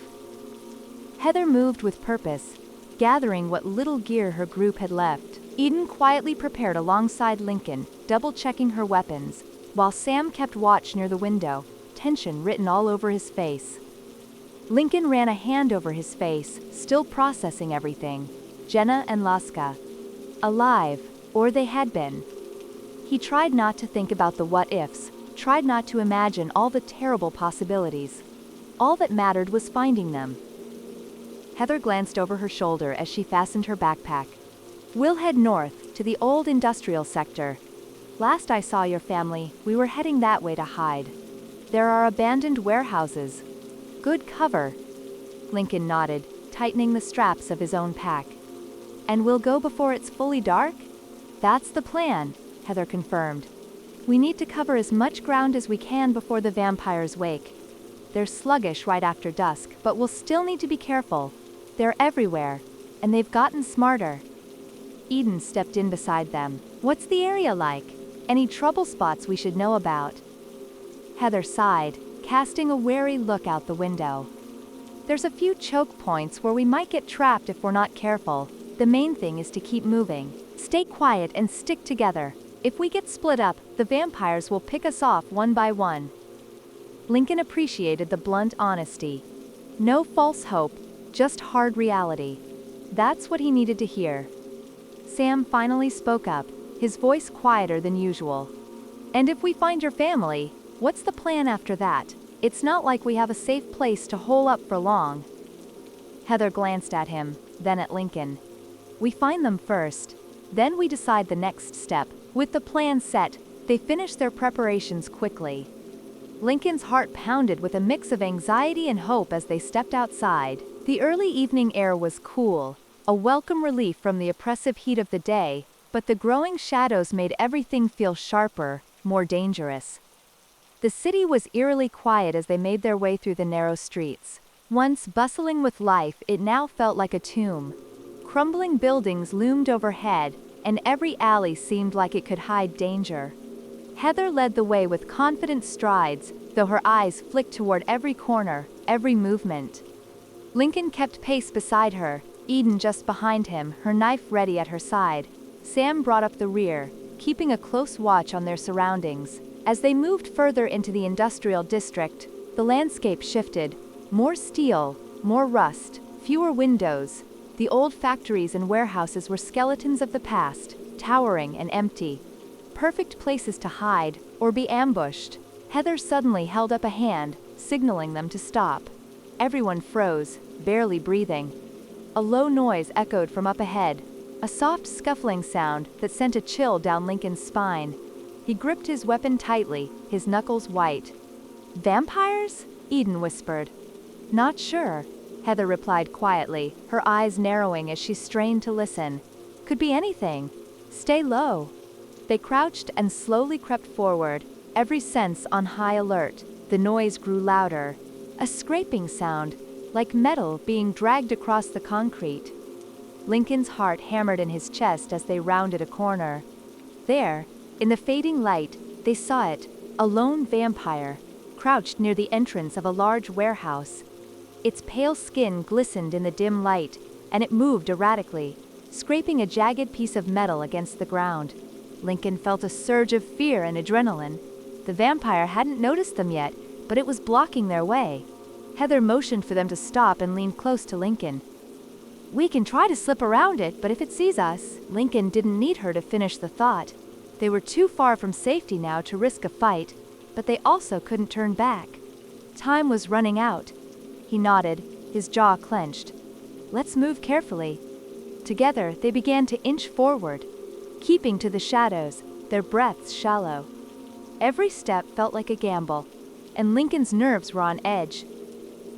Heather moved with purpose, gathering what little gear her group had left. Eden quietly prepared alongside Lincoln, double-checking her weapons, while Sam kept watch near the window, tension written all over his face. Lincoln ran a hand over his face, still processing everything. Jenna and Laska. Alive, or they had been. He tried not to think about the what-ifs, tried not to imagine all the terrible possibilities. All that mattered was finding them. Heather glanced over her shoulder as she fastened her backpack. "We'll head north, to the old industrial sector. Last I saw your family, we were heading that way to hide. There are abandoned warehouses. Good cover." Lincoln nodded, tightening the straps of his own pack. "And we'll go before it's fully dark?" "That's the plan," Heather confirmed. "We need to cover as much ground as we can before the vampires wake. They're sluggish right after dusk, but we'll still need to be careful. They're everywhere, and they've gotten smarter." Eden stepped in beside them. "What's the area like? Any trouble spots we should know about?" Heather sighed, casting a wary look out the window. "There's a few choke points where we might get trapped if we're not careful. The main thing is to keep moving. Stay quiet and stick together. If we get split up, the vampires will pick us off one by one." Lincoln appreciated the blunt honesty. No false hope, just hard reality. That's what he needed to hear. Sam finally spoke up, his voice quieter than usual. "And if we find your family, what's the plan after that? It's not like we have a safe place to hole up for long." Heather glanced at him, then at Lincoln. "We find them first, then we decide the next step." With the plan set, they finished their preparations quickly. Lincoln's heart pounded with a mix of anxiety and hope as they stepped outside. The early evening air was cool, a welcome relief from the oppressive heat of the day, but the growing shadows made everything feel sharper, more dangerous. The city was eerily quiet as they made their way through the narrow streets. Once bustling with life, it now felt like a tomb. Crumbling buildings loomed overhead, and every alley seemed like it could hide danger. Heather led the way with confident strides, though her eyes flicked toward every corner, every movement. Lincoln kept pace beside her, Eden just behind him, her knife ready at her side. Sam brought up the rear, keeping a close watch on their surroundings. As they moved further into the industrial district, the landscape shifted. More steel, more rust, fewer windows. The old factories and warehouses were skeletons of the past, towering and empty. Perfect places to hide, or be ambushed. Heather suddenly held up a hand, signaling them to stop. Everyone froze, barely breathing. A low noise echoed from up ahead, a soft scuffling sound that sent a chill down Lincoln's spine. He gripped his weapon tightly, his knuckles white. "Vampires?" Eden whispered. "Not sure," Heather replied quietly, her eyes narrowing as she strained to listen. "Could be anything. Stay low." They crouched and slowly crept forward, every sense on high alert. The noise grew louder. A scraping sound, like metal being dragged across the concrete. Lincoln's heart hammered in his chest as they rounded a corner. There, in the fading light, they saw it, a lone vampire, crouched near the entrance of a large warehouse. Its pale skin glistened in the dim light, and it moved erratically, scraping a jagged piece of metal against the ground. Lincoln felt a surge of fear and adrenaline. The vampire hadn't noticed them yet, but it was blocking their way. Heather motioned for them to stop and leaned close to Lincoln. "We can try to slip around it, but if it sees us..." Lincoln didn't need her to finish the thought. They were too far from safety now to risk a fight, but they also couldn't turn back. Time was running out. He nodded, his jaw clenched. "Let's move carefully." Together, they began to inch forward, keeping to the shadows, their breaths shallow. Every step felt like a gamble, and Lincoln's nerves were on edge.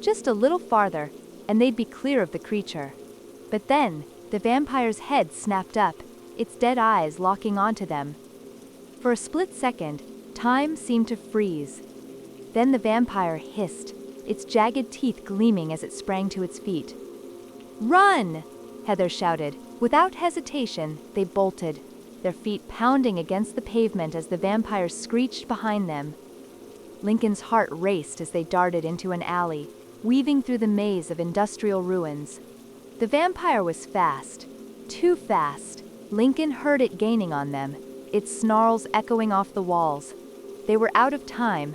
Just a little farther, and they'd be clear of the creature. But then, the vampire's head snapped up, its dead eyes locking onto them. For a split second, time seemed to freeze. Then the vampire hissed, its jagged teeth gleaming as it sprang to its feet. "Run!" Heather shouted. Without hesitation, they bolted, their feet pounding against the pavement as the vampire screeched behind them. Lincoln's heart raced as they darted into an alley, weaving through the maze of industrial ruins. The vampire was fast, too fast. Lincoln heard it gaining on them, its snarls echoing off the walls. They were out of time.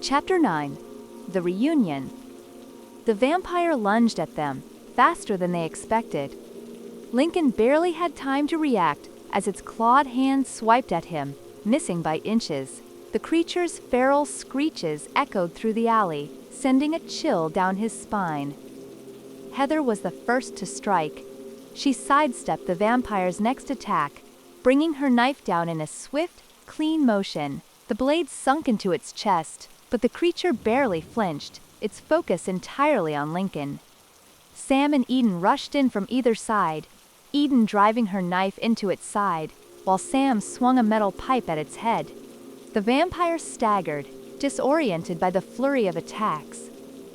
Chapter 9. The Reunion. The vampire lunged at them, faster than they expected. Lincoln barely had time to react as its clawed hand swiped at him, missing by inches. The creature's feral screeches echoed through the alley, sending a chill down his spine. Heather was the first to strike. She sidestepped the vampire's next attack, bringing her knife down in a swift, clean motion. The blade sunk into its chest, but the creature barely flinched, its focus entirely on Lincoln. Sam and Eden rushed in from either side, Eden driving her knife into its side, while Sam swung a metal pipe at its head. The vampire staggered, disoriented by the flurry of attacks.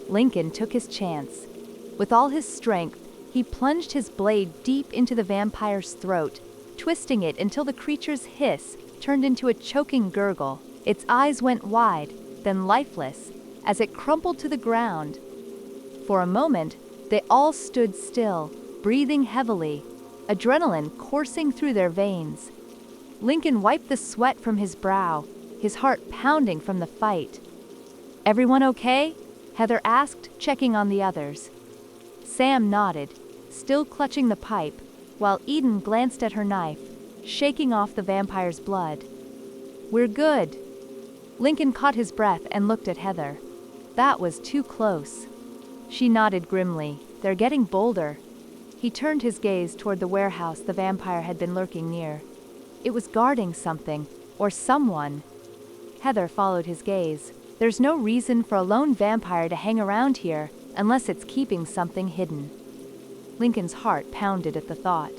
Lincoln took his chance. With all his strength, he plunged his blade deep into the vampire's throat, twisting it until the creature's hiss turned into a choking gurgle. Its eyes went wide, then lifeless, as it crumpled to the ground. For a moment, they all stood still, breathing heavily, adrenaline coursing through their veins. Lincoln wiped the sweat from his brow, his heart pounding from the fight. "Everyone okay?" Heather asked, checking on the others. Sam nodded, still clutching the pipe, while Eden glanced at her knife, shaking off the vampire's blood. "We're good." Lincoln caught his breath and looked at Heather. That was too close. She nodded grimly. "They're getting bolder." He turned his gaze toward the warehouse the vampire had been lurking near. It was guarding something, or someone. Heather followed his gaze. "There's no reason for a lone vampire to hang around here unless it's keeping something hidden." Lincoln's heart pounded at the thought.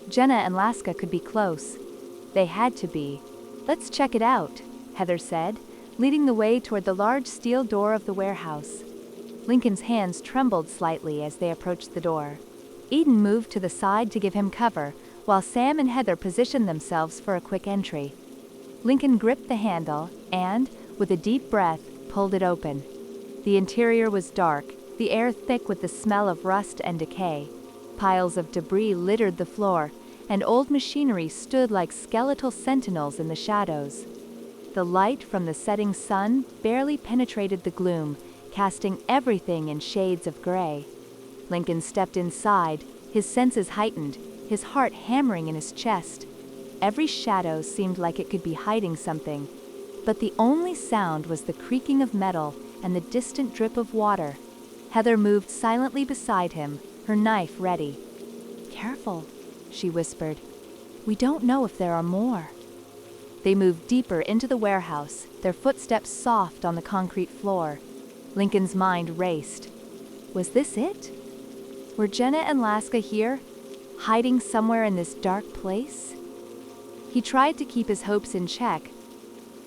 Jenna and Laska could be close. They had to be. "Let's check it out," Heather said, leading the way toward the large steel door of the warehouse. Lincoln's hands trembled slightly as they approached the door. Eden moved to the side to give him cover, while Sam and Heather positioned themselves for a quick entry. Lincoln gripped the handle and, with a deep breath, pulled it open. The interior was dark, the air thick with the smell of rust and decay. Piles of debris littered the floor, and old machinery stood like skeletal sentinels in the shadows. The light from the setting sun barely penetrated the gloom, casting everything in shades of gray. Lincoln stepped inside, his senses heightened, his heart hammering in his chest. Every shadow seemed like it could be hiding something, but the only sound was the creaking of metal and the distant drip of water. Heather moved silently beside him, her knife ready. "Careful," she whispered. "We don't know if there are more." They moved deeper into the warehouse, their footsteps soft on the concrete floor. Lincoln's mind raced. Was this it? Were Jenna and Laska here, hiding somewhere in this dark place? He tried to keep his hopes in check,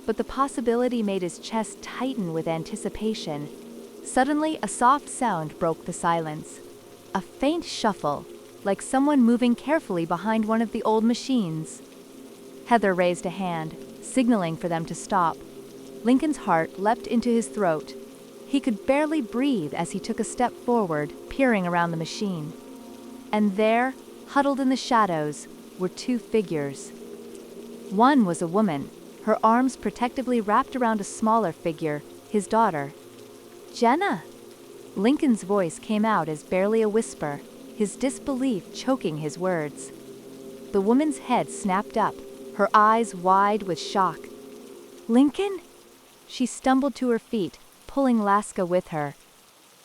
but the possibility made his chest tighten with anticipation. Suddenly, a soft sound broke the silence. A faint shuffle, like someone moving carefully behind one of the old machines. Heather raised a hand, signaling for them to stop. Lincoln's heart leapt into his throat. He could barely breathe as he took a step forward, peering around the machine. And there, huddled in the shadows, were two figures. One was a woman, her arms protectively wrapped around a smaller figure, his daughter. "Jenna!" Lincoln's voice came out as barely a whisper, his disbelief choking his words. The woman's head snapped up, her eyes wide with shock. "Lincoln?" She stumbled to her feet, pulling Laska with her.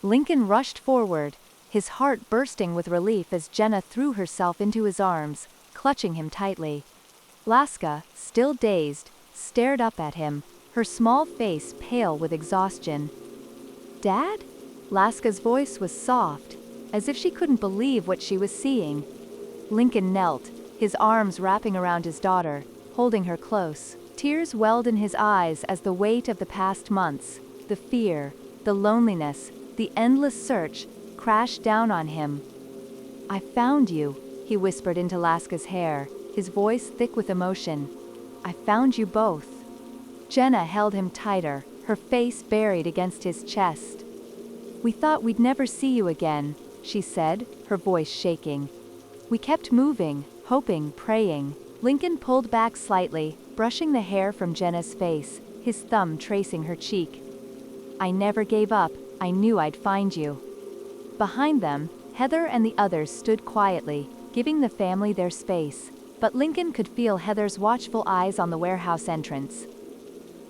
Lincoln rushed forward, his heart bursting with relief as Jenna threw herself into his arms, clutching him tightly. Laska, still dazed, stared up at him, her small face pale with exhaustion. "Dad?" Laska's voice was soft, as if she couldn't believe what she was seeing. Lincoln knelt, his arms wrapping around his daughter, holding her close. Tears welled in his eyes as the weight of the past months, the fear, the loneliness, the endless search, crashed down on him. "I found you," he whispered into Laska's hair, his voice thick with emotion. "I found you both." Jenna held him tighter, her face buried against his chest. "We thought we'd never see you again," she said, her voice shaking. "We kept moving, hoping, praying." Lincoln pulled back slightly, brushing the hair from Jenna's face, his thumb tracing her cheek. "I never gave up, I knew I'd find you." Behind them, Heather and the others stood quietly, giving the family their space, but Lincoln could feel Heather's watchful eyes on the warehouse entrance.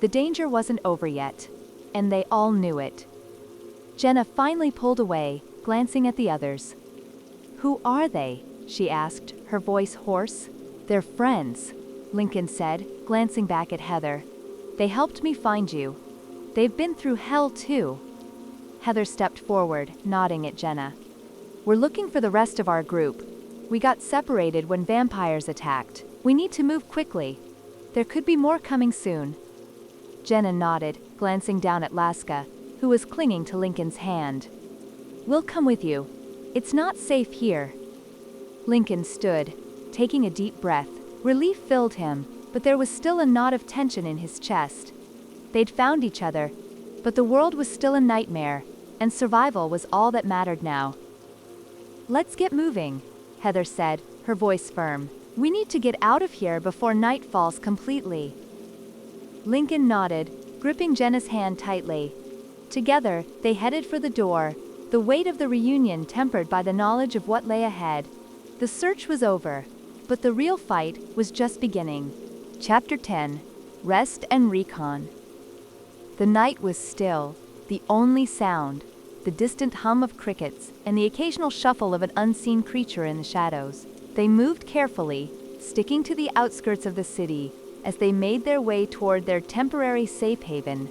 The danger wasn't over yet, and they all knew it. Jenna finally pulled away, glancing at the others. "Who are they?" she asked, her voice hoarse. "They're friends," Lincoln said, glancing back at Heather. "They helped me find you. They've been through hell too." Heather stepped forward, nodding at Jenna. "We're looking for the rest of our group. We got separated when vampires attacked. We need to move quickly. There could be more coming soon." Jenna nodded, glancing down at Laska, who was clinging to Lincoln's hand. "We'll come with you. It's not safe here." Lincoln stood, taking a deep breath. Relief filled him, but there was still a knot of tension in his chest. They'd found each other, but the world was still a nightmare, and survival was all that mattered now. "Let's get moving," Heather said, her voice firm. "We need to get out of here before night falls completely." Lincoln nodded, gripping Jenna's hand tightly. Together, they headed for the door, the weight of the reunion tempered by the knowledge of what lay ahead. The search was over, but the real fight was just beginning. Chapter 10: Rest and Recon. The night was still, the only sound, the distant hum of crickets, and the occasional shuffle of an unseen creature in the shadows. They moved carefully, sticking to the outskirts of the city, as they made their way toward their temporary safe haven.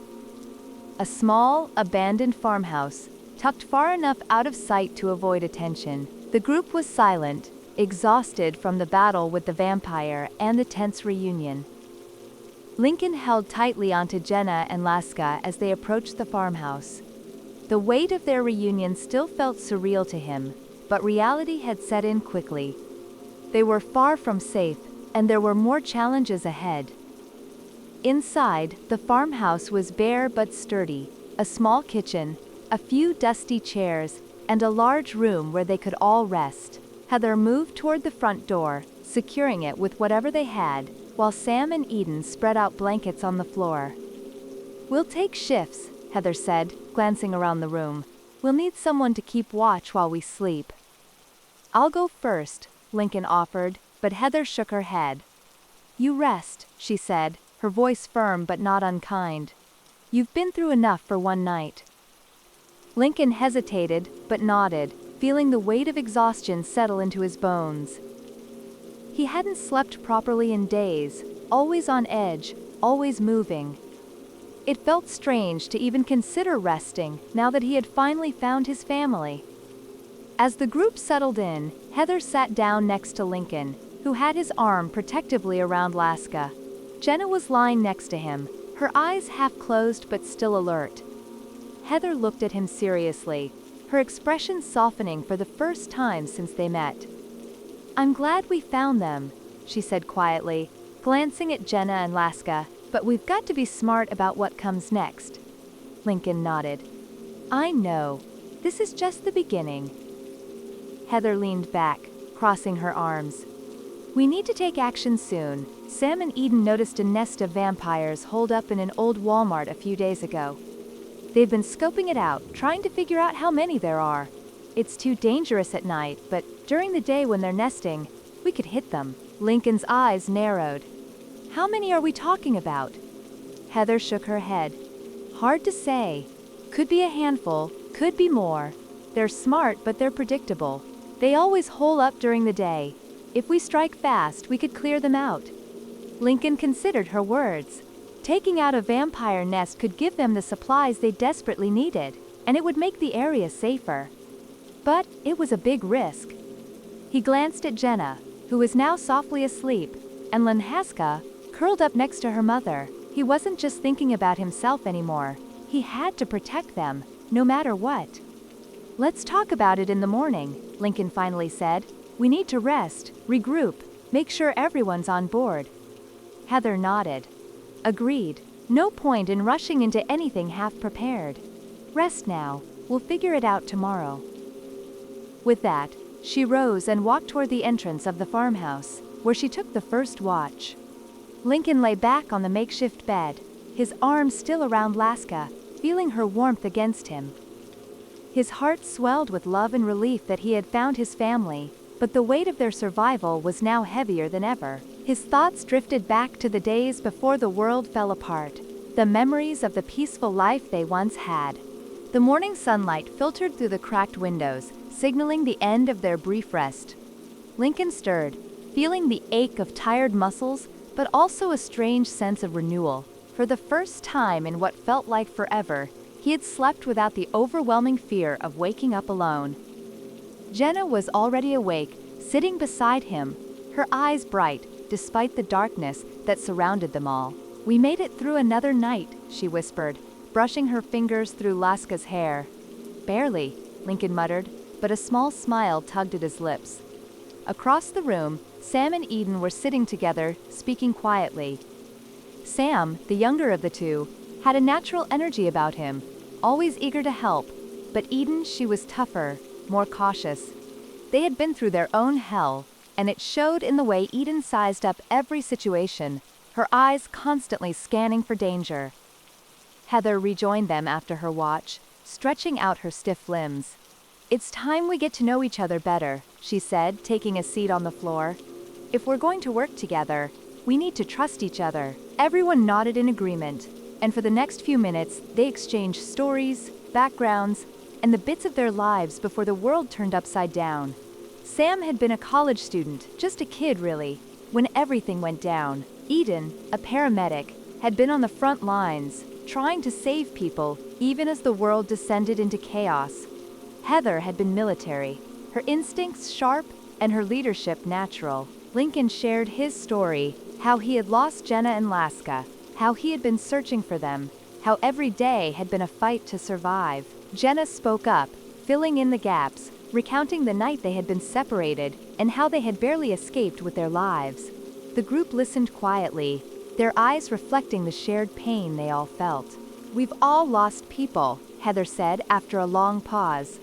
A small, abandoned farmhouse, tucked far enough out of sight to avoid attention. The group was silent, exhausted from the battle with the vampire and the tense reunion. Lincoln held tightly onto Jenna and Laska as they approached the farmhouse. The weight of their reunion still felt surreal to him, but reality had set in quickly. They were far from safe, and there were more challenges ahead. Inside, the farmhouse was bare but sturdy, a small kitchen, a few dusty chairs, and a large room where they could all rest. Heather moved toward the front door, securing it with whatever they had, while Sam and Eden spread out blankets on the floor. "We'll take shifts," Heather said, glancing around the room. "We'll need someone to keep watch while we sleep." "I'll go first," Lincoln offered, but Heather shook her head. "You rest," she said, her voice firm but not unkind. "You've been through enough for one night." Lincoln hesitated, but nodded, feeling the weight of exhaustion settle into his bones. He hadn't slept properly in days, always on edge, always moving. It felt strange to even consider resting, now that he had finally found his family. As the group settled in, Heather sat down next to Lincoln, who had his arm protectively around Laska. Jenna was lying next to him, her eyes half closed but still alert. Heather looked at him seriously, her expression softening for the first time since they met. "I'm glad we found them," she said quietly, glancing at Jenna and Laska, "but we've got to be smart about what comes next." Lincoln nodded. "I know. This is just the beginning." Heather leaned back, crossing her arms. "We need to take action soon. Sam and Eden noticed a nest of vampires holed up in an old Walmart a few days ago. They've been scoping it out, trying to figure out how many there are. It's too dangerous at night, but during the day when they're nesting, we could hit them." Lincoln's eyes narrowed. "How many are we talking about?" Heather shook her head. "Hard to say. Could be a handful, could be more." They're smart, but they're predictable. They always hole up during the day. If we strike fast, we could clear them out. Lincoln considered her words. Taking out a vampire nest could give them the supplies they desperately needed, and it would make the area safer. But it was a big risk. He glanced at Jenna, who was now softly asleep, and Lenhaska, curled up next to her mother. He wasn't just thinking about himself anymore. He had to protect them, no matter what. "Let's talk about it in the morning," Lincoln finally said. "We need to rest, regroup, make sure everyone's on board." Heather nodded. "Agreed. No point in rushing into anything half prepared. Rest now. We'll figure it out tomorrow." With that, she rose and walked toward the entrance of the farmhouse, where she took the first watch. Lincoln lay back on the makeshift bed, his arms still around Laska, feeling her warmth against him. His heart swelled with love and relief that he had found his family, but the weight of their survival was now heavier than ever. His thoughts drifted back to the days before the world fell apart, the memories of the peaceful life they once had. The morning sunlight filtered through the cracked windows, signaling the end of their brief rest. Lincoln stirred, feeling the ache of tired muscles, but also a strange sense of renewal. For the first time in what felt like forever, he had slept without the overwhelming fear of waking up alone. Jenna was already awake, sitting beside him, her eyes bright, despite the darkness that surrounded them all. "We made it through another night," she whispered, brushing her fingers through Laska's hair. "Barely," Lincoln muttered, but a small smile tugged at his lips. Across the room, Sam and Eden were sitting together, speaking quietly. Sam, the younger of the two, had a natural energy about him, always eager to help, but Eden, she was tougher, more cautious. They had been through their own hell, and it showed in the way Eden sized up every situation, her eyes constantly scanning for danger. Heather rejoined them after her watch, stretching out her stiff limbs. "It's time we get to know each other better," she said, taking a seat on the floor. "If we're going to work together, we need to trust each other." Everyone nodded in agreement, and for the next few minutes, they exchanged stories, backgrounds, and the bits of their lives before the world turned upside down. Sam had been a college student, just a kid really, when everything went down. Eden, a paramedic, had been on the front lines, trying to save people, even as the world descended into chaos. Heather had been military, her instincts sharp and her leadership natural. Lincoln shared his story, how he had lost Jenna and Laska, how he had been searching for them, how every day had been a fight to survive. Jenna spoke up, filling in the gaps, recounting the night they had been separated and how they had barely escaped with their lives. The group listened quietly, their eyes reflecting the shared pain they all felt. "We've all lost people," Heather said after a long pause.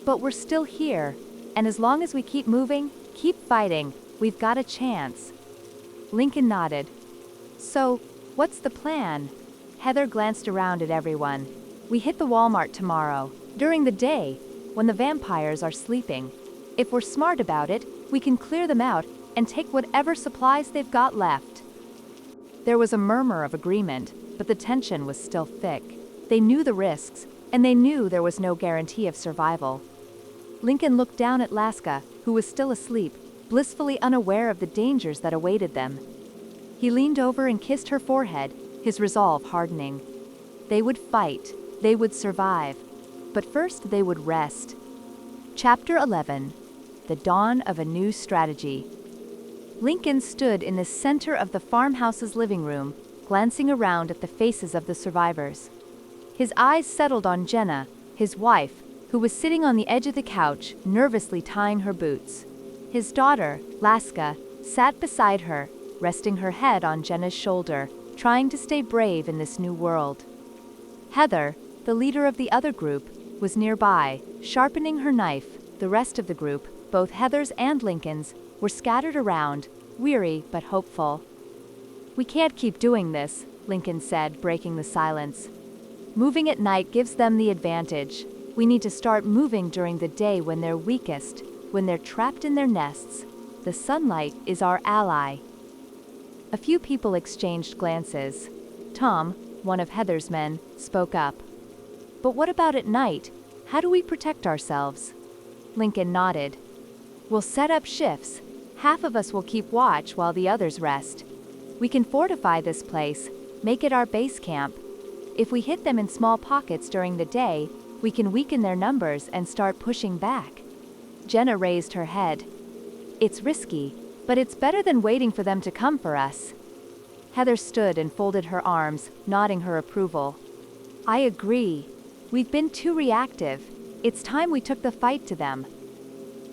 "But we're still here, and as long as we keep moving, keep fighting, we've got a chance." Lincoln nodded. "So, what's the plan?" Heather glanced around at everyone. "We hit the Walmart tomorrow, during the day, when the vampires are sleeping. If we're smart about it, we can clear them out and take whatever supplies they've got left." There was a murmur of agreement, but the tension was still thick. They knew the risks, and they knew there was no guarantee of survival. Lincoln looked down at Laska, who was still asleep, blissfully unaware of the dangers that awaited them. He leaned over and kissed her forehead, his resolve hardening. They would fight, they would survive, but first they would rest. Chapter 11. The Dawn of a New Strategy. Lincoln stood in the center of the farmhouse's living room, glancing around at the faces of the survivors. His eyes settled on Jenna, his wife, who was sitting on the edge of the couch, nervously tying her boots. His daughter, Laska, sat beside her, resting her head on Jenna's shoulder, trying to stay brave in this new world. Heather, the leader of the other group, was nearby, sharpening her knife. The rest of the group, both Heather's and Lincoln's, were scattered around, weary but hopeful. "We can't keep doing this," Lincoln said, breaking the silence. "Moving at night gives them the advantage. We need to start moving during the day when they're weakest, when they're trapped in their nests. The sunlight is our ally." A few people exchanged glances. Tom, one of Heather's men, spoke up. "But what about at night? How do we protect ourselves? Lincoln nodded. We'll set up shifts. Half of us will keep watch while the others rest. We can fortify this place, make it our base camp. If we hit them in small pockets during the day, we can weaken their numbers and start pushing back. Jenna raised her head. It's risky, but it's better than waiting for them to come for us. Heather stood and folded her arms, nodding her approval. I agree. We've been too reactive. It's time we took the fight to them.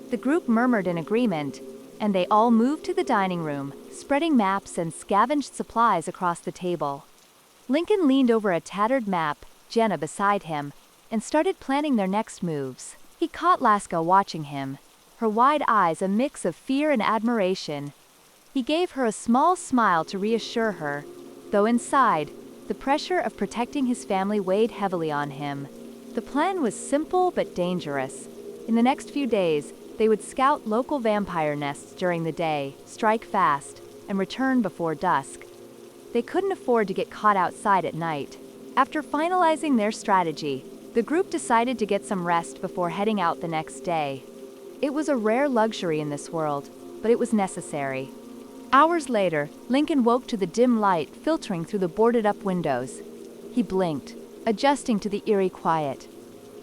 The group murmured in agreement, and they all moved to the dining room, spreading maps and scavenged supplies across the table. Lincoln leaned over a tattered map, Jenna beside him, and started planning their next moves. He caught Laska watching him, her wide eyes a mix of fear and admiration. He gave her a small smile to reassure her, though inside, the pressure of protecting his family weighed heavily on him. The plan was simple but dangerous. In the next few days, they would scout local vampire nests during the day, strike fast, and return before dusk. They couldn't afford to get caught outside at night. After finalizing their strategy, the group decided to get some rest before heading out the next day. It was a rare luxury in this world, but it was necessary. Hours later, Lincoln woke to the dim light filtering through the boarded-up windows. He blinked, adjusting to the eerie quiet.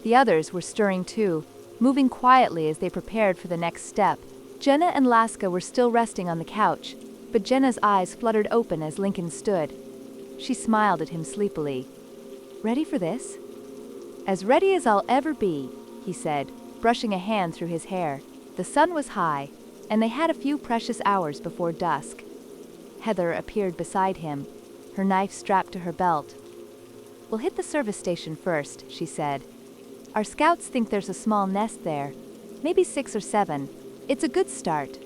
The others were stirring too, moving quietly as they prepared for the next step. Jenna and Laska were still resting on the couch, but Jenna's eyes fluttered open as Lincoln stood. She smiled at him sleepily. Ready for this? As ready as I'll ever be, he said, brushing a hand through his hair. The sun was high, and they had a few precious hours before dusk. Heather appeared beside him, her knife strapped to her belt. We'll hit the service station first, she said. Our scouts think there's a small nest there, maybe 6 or 7. It's a good start.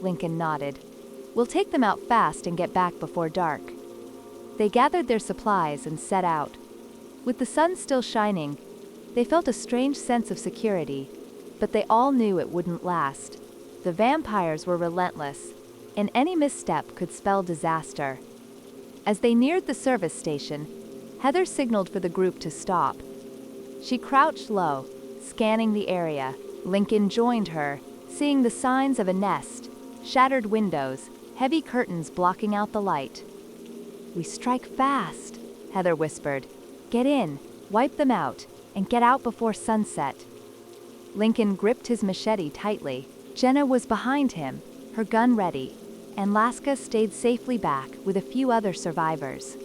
Lincoln nodded. We'll take them out fast and get back before dark. They gathered their supplies and set out. With the sun still shining, they felt a strange sense of security, but they all knew it wouldn't last. The vampires were relentless, and any misstep could spell disaster. As they neared the service station, Heather signaled for the group to stop. She crouched low, scanning the area. Lincoln joined her, seeing the signs of a nest, shattered windows, heavy curtains blocking out the light. We strike fast, Heather whispered. Get in, wipe them out, and get out before sunset. Lincoln gripped his machete tightly. Jenna was behind him, her gun ready, and Laska stayed safely back with a few other survivors.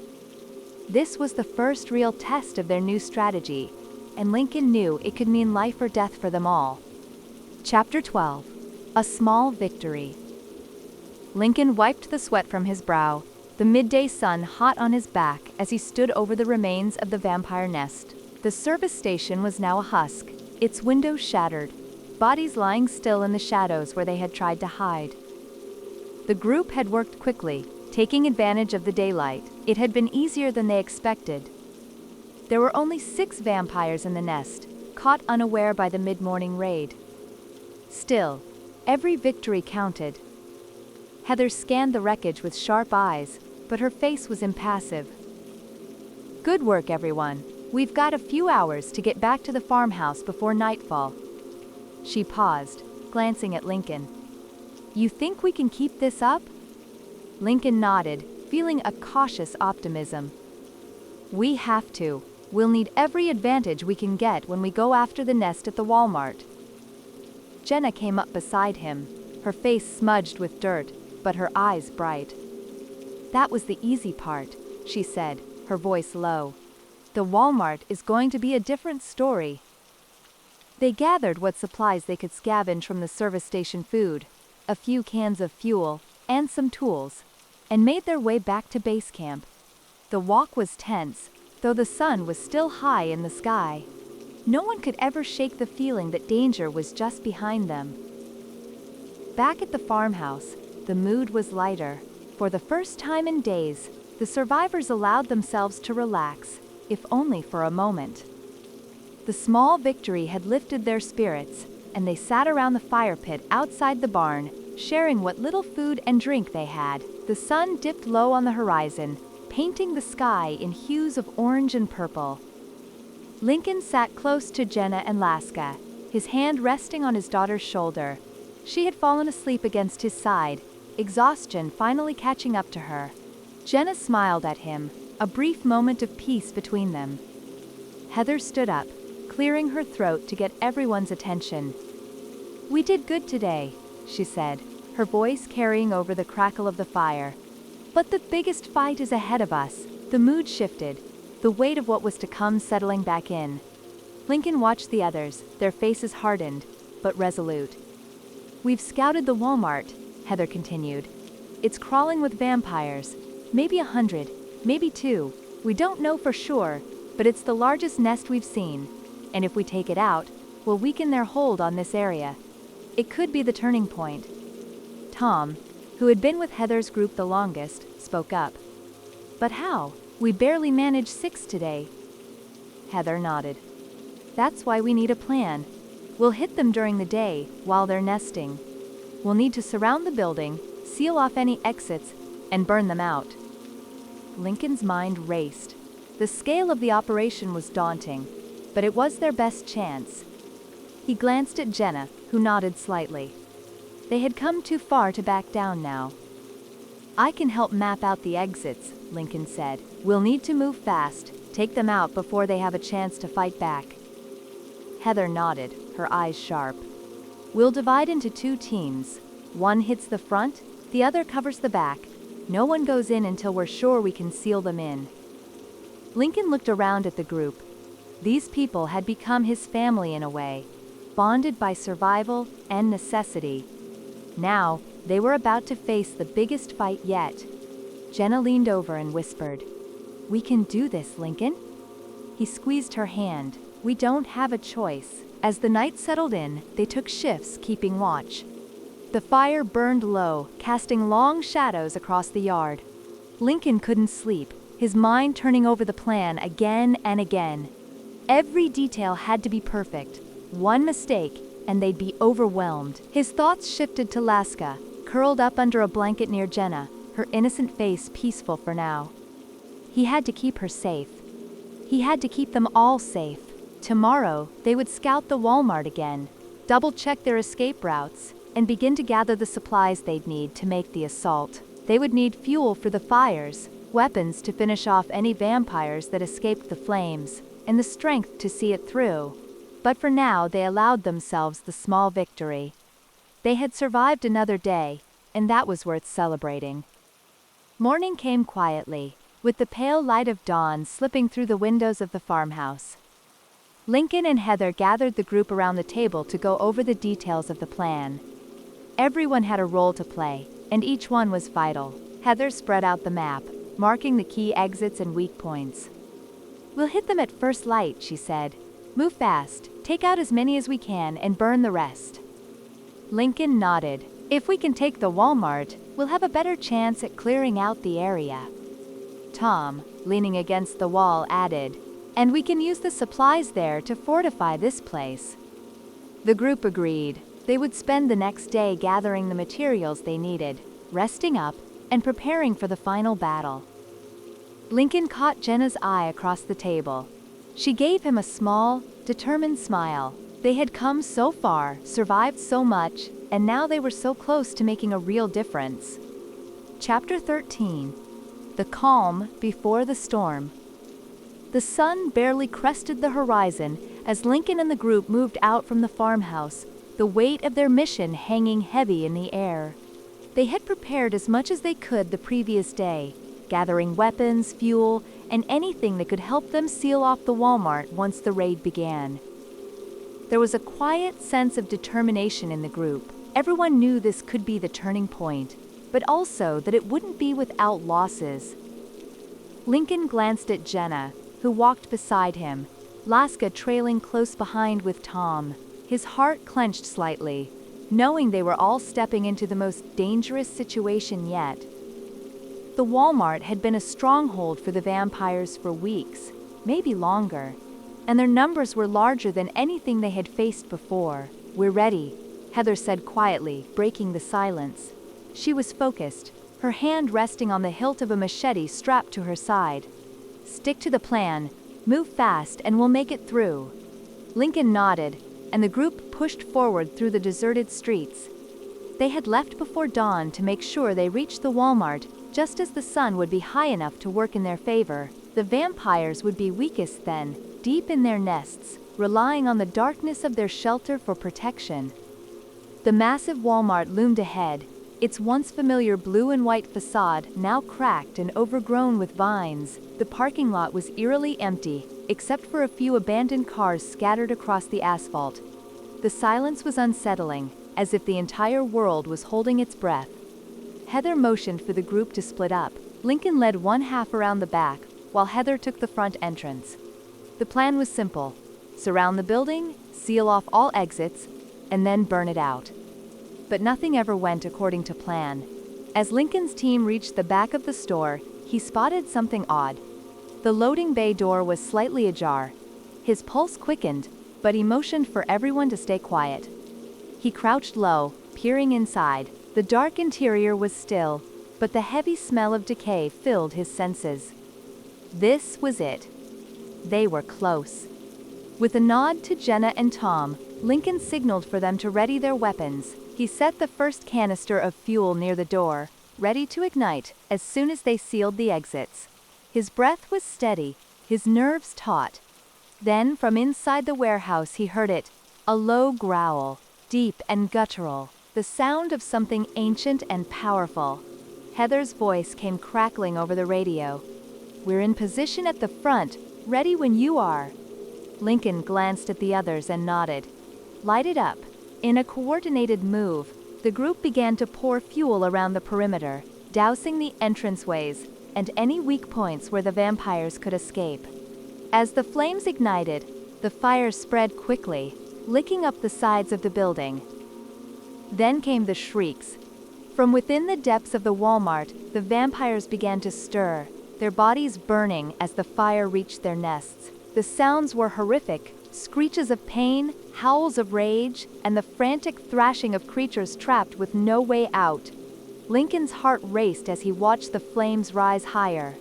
This was the first real test of their new strategy, and Lincoln knew it could mean life or death for them all. Chapter 12. A Small Victory. Lincoln wiped the sweat from his brow, the midday sun hot on his back as he stood over the remains of the vampire nest. The service station was now a husk, its windows shattered, bodies lying still in the shadows where they had tried to hide. The group had worked quickly, taking advantage of the daylight. It had been easier than they expected. There were only 6 vampires in the nest, caught unaware by the mid-morning raid. Still, every victory counted. Heather scanned the wreckage with sharp eyes, but her face was impassive. Good work, everyone. We've got a few hours to get back to the farmhouse before nightfall. She paused, glancing at Lincoln. You think we can keep this up? Lincoln nodded, feeling a cautious optimism. We have to. We'll need every advantage we can get when we go after the nest at the Walmart. Jenna came up beside him, her face smudged with dirt, but her eyes bright. That was the easy part, she said, her voice low. The Walmart is going to be a different story. They gathered what supplies they could scavenge from the service station food, a few cans of fuel, and some tools, and made their way back to base camp. The walk was tense, though the sun was still high in the sky. No one could ever shake the feeling that danger was just behind them. Back at the farmhouse, the mood was lighter. For the first time in days, the survivors allowed themselves to relax, if only for a moment. The small victory had lifted their spirits, and they sat around the fire pit outside the barn, sharing what little food and drink they had. The sun dipped low on the horizon, painting the sky in hues of orange and purple. Lincoln sat close to Jenna and Laska, his hand resting on his daughter's shoulder. She had fallen asleep against his side, exhaustion finally catching up to her. Jenna smiled at him, a brief moment of peace between them. Heather stood up, clearing her throat to get everyone's attention. "We did good today," she said, her voice carrying over the crackle of the fire. "But the biggest fight is ahead of us." The mood shifted, the weight of what was to come settling back in. Lincoln watched the others, their faces hardened, but resolute. "We've scouted the Walmart," Heather continued. "It's crawling with vampires, maybe 100, maybe 2. We don't know for sure, but it's the largest nest we've seen, and if we take it out, we'll weaken their hold on this area. It could be the turning point." Tom, who had been with Heather's group the longest, spoke up. "But how? We barely managed 6 today." Heather nodded. "That's why we need a plan. We'll hit them during the day, while they're nesting. We'll need to surround the building, seal off any exits, and burn them out." Lincoln's mind raced. The scale of the operation was daunting, but it was their best chance. He glanced at Jenna, who nodded slightly. They had come too far to back down now. "I can help map out the exits," Lincoln said. "We'll need to move fast, take them out before they have a chance to fight back." Heather nodded, her eyes sharp. "We'll divide into 2 teams. One hits the front, the other covers the back. No one goes in until we're sure we can seal them in." Lincoln looked around at the group. These people had become his family in a way, bonded by survival and necessity. Now, they were about to face the biggest fight yet. Jenna leaned over and whispered, "We can do this, Lincoln." He squeezed her hand. "We don't have a choice." As the night settled in, they took shifts keeping watch. The fire burned low, casting long shadows across the yard. Lincoln couldn't sleep, his mind turning over the plan again and again. Every detail had to be perfect. One mistake, and they'd be overwhelmed. His thoughts shifted to Laska, curled up under a blanket near Jenna, her innocent face peaceful for now. He had to keep her safe. He had to keep them all safe. Tomorrow, they would scout the Walmart again, double-check their escape routes, and begin to gather the supplies they'd need to make the assault. They would need fuel for the fires, weapons to finish off any vampires that escaped the flames, and the strength to see it through. But for now, they allowed themselves the small victory. They had survived another day, and that was worth celebrating. Morning came quietly, with the pale light of dawn slipping through the windows of the farmhouse. Lincoln and Heather gathered the group around the table to go over the details of the plan. Everyone had a role to play, and each one was vital. Heather spread out the map, marking the key exits and weak points. "We'll hit them at first light," she said. "Move fast, take out as many as we can, and burn the rest." Lincoln nodded. "If we can take the Walmart, we'll have a better chance at clearing out the area." Tom, leaning against the wall, added, "And we can use the supplies there to fortify this place." The group agreed. They would spend the next day gathering the materials they needed, resting up, and preparing for the final battle. Lincoln caught Jenna's eye across the table. She gave him a small, determined smile. They had come so far, survived so much, and now they were so close to making a real difference. Chapter 13. The Calm Before the Storm. The sun barely crested the horizon as Lincoln and the group moved out from the farmhouse, the weight of their mission hanging heavy in the air. They had prepared as much as they could the previous day, gathering weapons, fuel, and anything that could help them seal off the Walmart once the raid began. There was a quiet sense of determination in the group. Everyone knew this could be the turning point, but also that it wouldn't be without losses. Lincoln glanced at Jenna, who walked beside him, Laska trailing close behind with Tom. His heart clenched slightly, knowing they were all stepping into the most dangerous situation yet. The Walmart had been a stronghold for the vampires for weeks, maybe longer, and their numbers were larger than anything they had faced before. "We're ready," Heather said quietly, breaking the silence. She was focused, her hand resting on the hilt of a machete strapped to her side. "Stick to the plan. Move fast and we'll make it through. Lincoln nodded, and the group pushed forward through the deserted streets. They had left before dawn to make sure they reached the Walmart just as the sun would be high enough to work in their favor. The vampires would be weakest then, deep in their nests, relying on the darkness of their shelter for protection. The massive Walmart loomed ahead, its once familiar blue and white facade now cracked and overgrown with vines. The parking lot was eerily empty, except for a few abandoned cars scattered across the asphalt. The silence was unsettling, as if the entire world was holding its breath. Heather motioned for the group to split up. Lincoln led one half around the back, while Heather took the front entrance. The plan was simple: surround the building, seal off all exits, and then burn it out. But nothing ever went according to plan. As Lincoln's team reached the back of the store, he spotted something odd. The loading bay door was slightly ajar. His pulse quickened, but he motioned for everyone to stay quiet. He crouched low, peering inside. The dark interior was still, but the heavy smell of decay filled his senses. This was it. They were close. With a nod to Jenna and Tom, Lincoln signaled for them to ready their weapons. He set the first canister of fuel near the door, ready to ignite as soon as they sealed the exits. His breath was steady, his nerves taut. Then, from inside the warehouse he heard it, a low growl, deep and guttural, the sound of something ancient and powerful. Heather's voice came crackling over the radio. "We're in position at the front, ready when you are." Lincoln glanced at the others and nodded. "Light it up." In a coordinated move, the group began to pour fuel around the perimeter, dousing the entranceways and any weak points where the vampires could escape. As the flames ignited, the fire spread quickly, licking up the sides of the building. Then came the shrieks. From within the depths of the Walmart, the vampires began to stir, their bodies burning as the fire reached their nests. The sounds were horrific: screeches of pain, howls of rage, and the frantic thrashing of creatures trapped with no way out. Lincoln's heart raced as he watched the flames rise higher.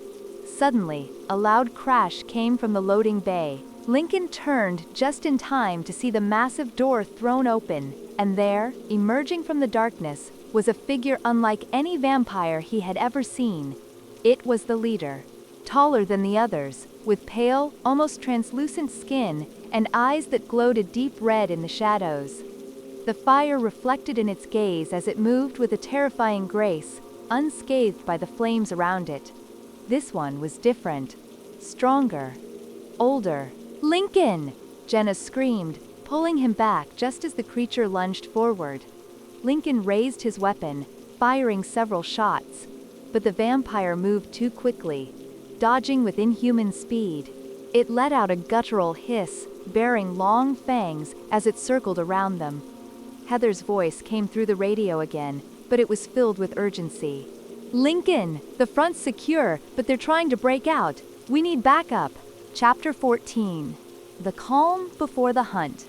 Suddenly, a loud crash came from the loading bay. Lincoln turned just in time to see the massive door thrown open, and there, emerging from the darkness, was a figure unlike any vampire he had ever seen. It was the leader, taller than the others, with pale, almost translucent skin and eyes that glowed a deep red in the shadows. The fire reflected in its gaze as it moved with a terrifying grace, unscathed by the flames around it. This one was different, stronger, older. "Lincoln!" Jenna screamed, pulling him back just as the creature lunged forward. Lincoln raised his weapon, firing several shots, but the vampire moved too quickly, dodging with inhuman speed. It let out a guttural hiss, baring long fangs as it circled around them. Heather's voice came through the radio again, but it was filled with urgency. "Lincoln, the front's secure, but they're trying to break out. We need backup." Chapter 14. The Calm Before the Hunt.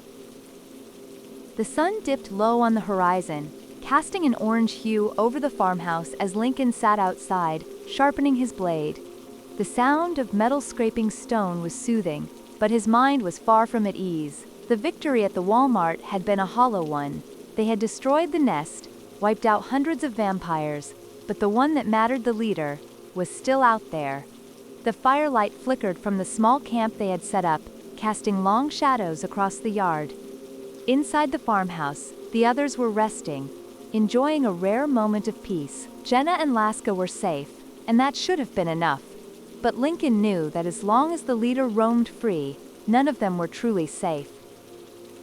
The sun dipped low on the horizon, casting an orange hue over the farmhouse as Lincoln sat outside, sharpening his blade. The sound of metal scraping stone was soothing, but his mind was far from at ease. The victory at the Walmart had been a hollow one. They had destroyed the nest, wiped out hundreds of vampires, but the one that mattered, the leader, was still out there. The firelight flickered from the small camp they had set up, casting long shadows across the yard. Inside the farmhouse, the others were resting, enjoying a rare moment of peace. Jenna and Laska were safe, and that should have been enough. But Lincoln knew that as long as the leader roamed free, none of them were truly safe.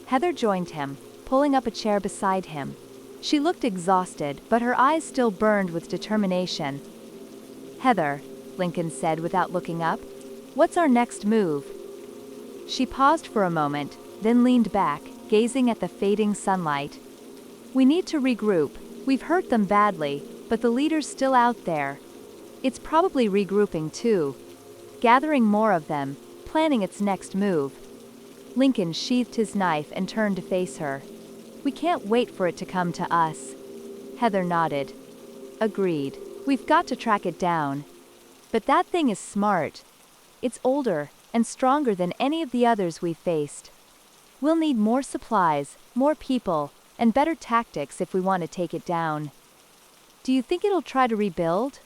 Heather joined him, pulling up a chair beside him. She looked exhausted, but her eyes still burned with determination. "Heather," Lincoln said without looking up, "what's our next move?" She paused for a moment, then leaned back, gazing at the fading sunlight. "We need to regroup. We've hurt them badly, but the leader's still out there. It's probably regrouping too, gathering more of them, planning its next move." Lincoln sheathed his knife and turned to face her. "We can't wait for it to come to us." Heather nodded. "Agreed. We've got to track it down. But that thing is smart. It's older, and stronger than any of the others we've faced. We'll need more supplies, more people, and better tactics if we want to take it down. Do you think it'll try to rebuild?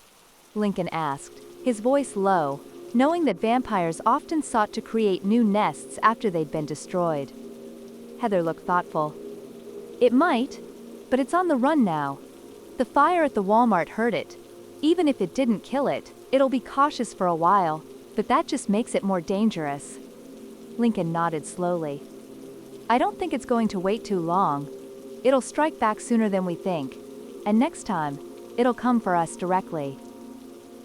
Lincoln asked, his voice low, knowing that vampires often sought to create new nests after they'd been destroyed. Heather looked thoughtful. It might, but it's on the run now. The fire at the Walmart hurt it. Even if it didn't kill it, it'll be cautious for a while, but that just makes it more dangerous. Lincoln nodded slowly. I don't think it's going to wait too long. It'll strike back sooner than we think, and next time, it'll come for us directly.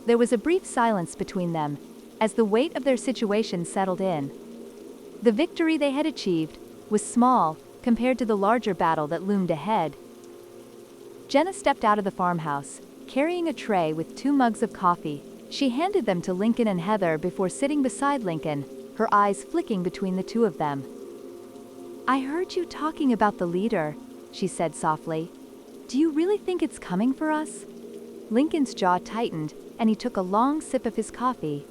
There was a brief silence between them, as the weight of their situation settled in. The victory they had achieved was small compared to the larger battle that loomed ahead. Jenna stepped out of the farmhouse, carrying a tray with 2 mugs of coffee. She handed them to Lincoln and Heather before sitting beside Lincoln, her eyes flicking between the two of them. I heard you talking about the leader, she said softly. Do you really think it's coming for us? Lincoln's jaw tightened, and he took a long sip of his coffee.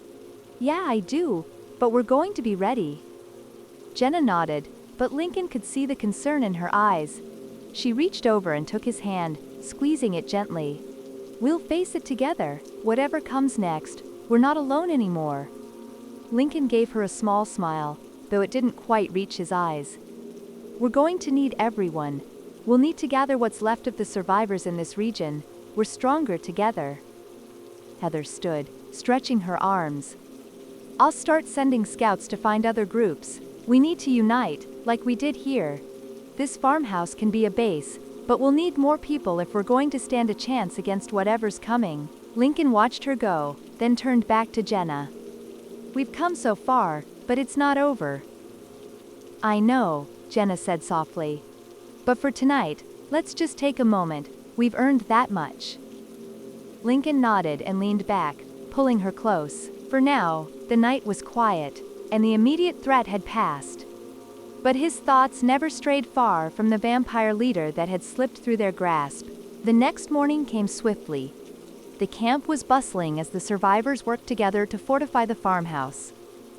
Yeah, I do, but we're going to be ready. Jenna nodded, but Lincoln could see the concern in her eyes. She reached over and took his hand, squeezing it gently. We'll face it together, whatever comes next. We're not alone anymore. Lincoln gave her a small smile, though it didn't quite reach his eyes. We're going to need everyone. We'll need to gather what's left of the survivors in this region. We're stronger together. Heather stood, stretching her arms. I'll start sending scouts to find other groups. We need to unite, like we did here. This farmhouse can be a base, but we'll need more people if we're going to stand a chance against whatever's coming. Lincoln watched her go, then turned back to Jenna. We've come so far, but it's not over. I know, Jenna said softly. But for tonight, let's just take a moment. We've earned that much. Lincoln nodded and leaned back, pulling her close. For now, the night was quiet, and the immediate threat had passed. But his thoughts never strayed far from the vampire leader that had slipped through their grasp. The next morning came swiftly. The camp was bustling as the survivors worked together to fortify the farmhouse.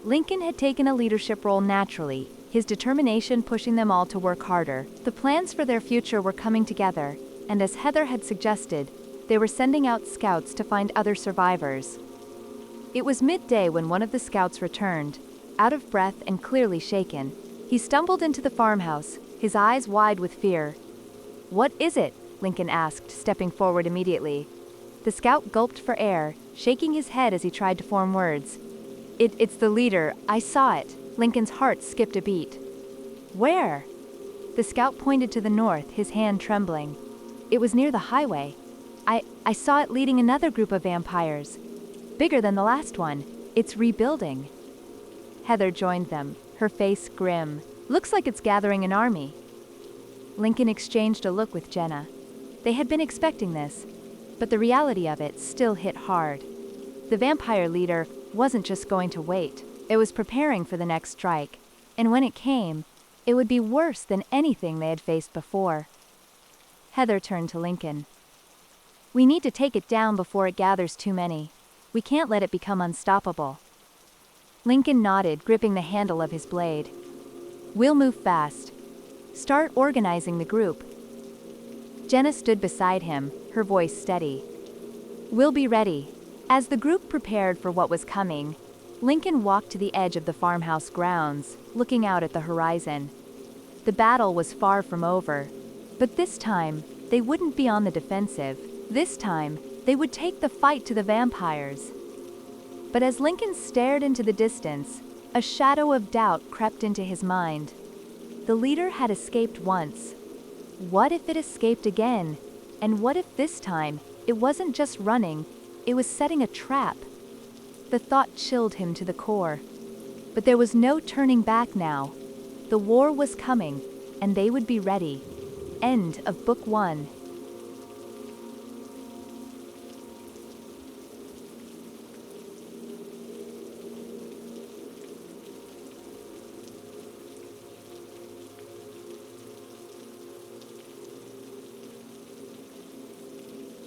Lincoln had taken a leadership role naturally, his determination pushing them all to work harder. The plans for their future were coming together, and as Heather had suggested, they were sending out scouts to find other survivors. It was midday when one of the scouts returned, out of breath and clearly shaken. He stumbled into the farmhouse, his eyes wide with fear. What is it? Lincoln asked, stepping forward immediately. The scout gulped for air, shaking his head as he tried to form words. It's the leader. I saw it. Lincoln's heart skipped a beat. Where? The scout pointed to the north, his hand trembling. It was near the highway. I saw it leading another group of vampires. Bigger than the last one. It's rebuilding. Heather joined them, her face grim. Looks like it's gathering an army. Lincoln exchanged a look with Jenna. They had been expecting this, but the reality of it still hit hard. The vampire leader wasn't just going to wait. It was preparing for the next strike, and when it came, it would be worse than anything they had faced before. Heather turned to Lincoln. We need to take it down before it gathers too many. We can't let it become unstoppable. Lincoln nodded, gripping the handle of his blade. We'll move fast. Start organizing the group. Jenna stood beside him, her voice steady. We'll be ready. As the group prepared for what was coming, Lincoln walked to the edge of the farmhouse grounds, looking out at the horizon. The battle was far from over, but this time, they wouldn't be on the defensive. This time, they would take the fight to the vampires. But as Lincoln stared into the distance, a shadow of doubt crept into his mind. The leader had escaped once. What if it escaped again? And what if this time, it wasn't just running, it was setting a trap? The thought chilled him to the core. But there was no turning back now. The war was coming, and they would be ready. End of Book 1.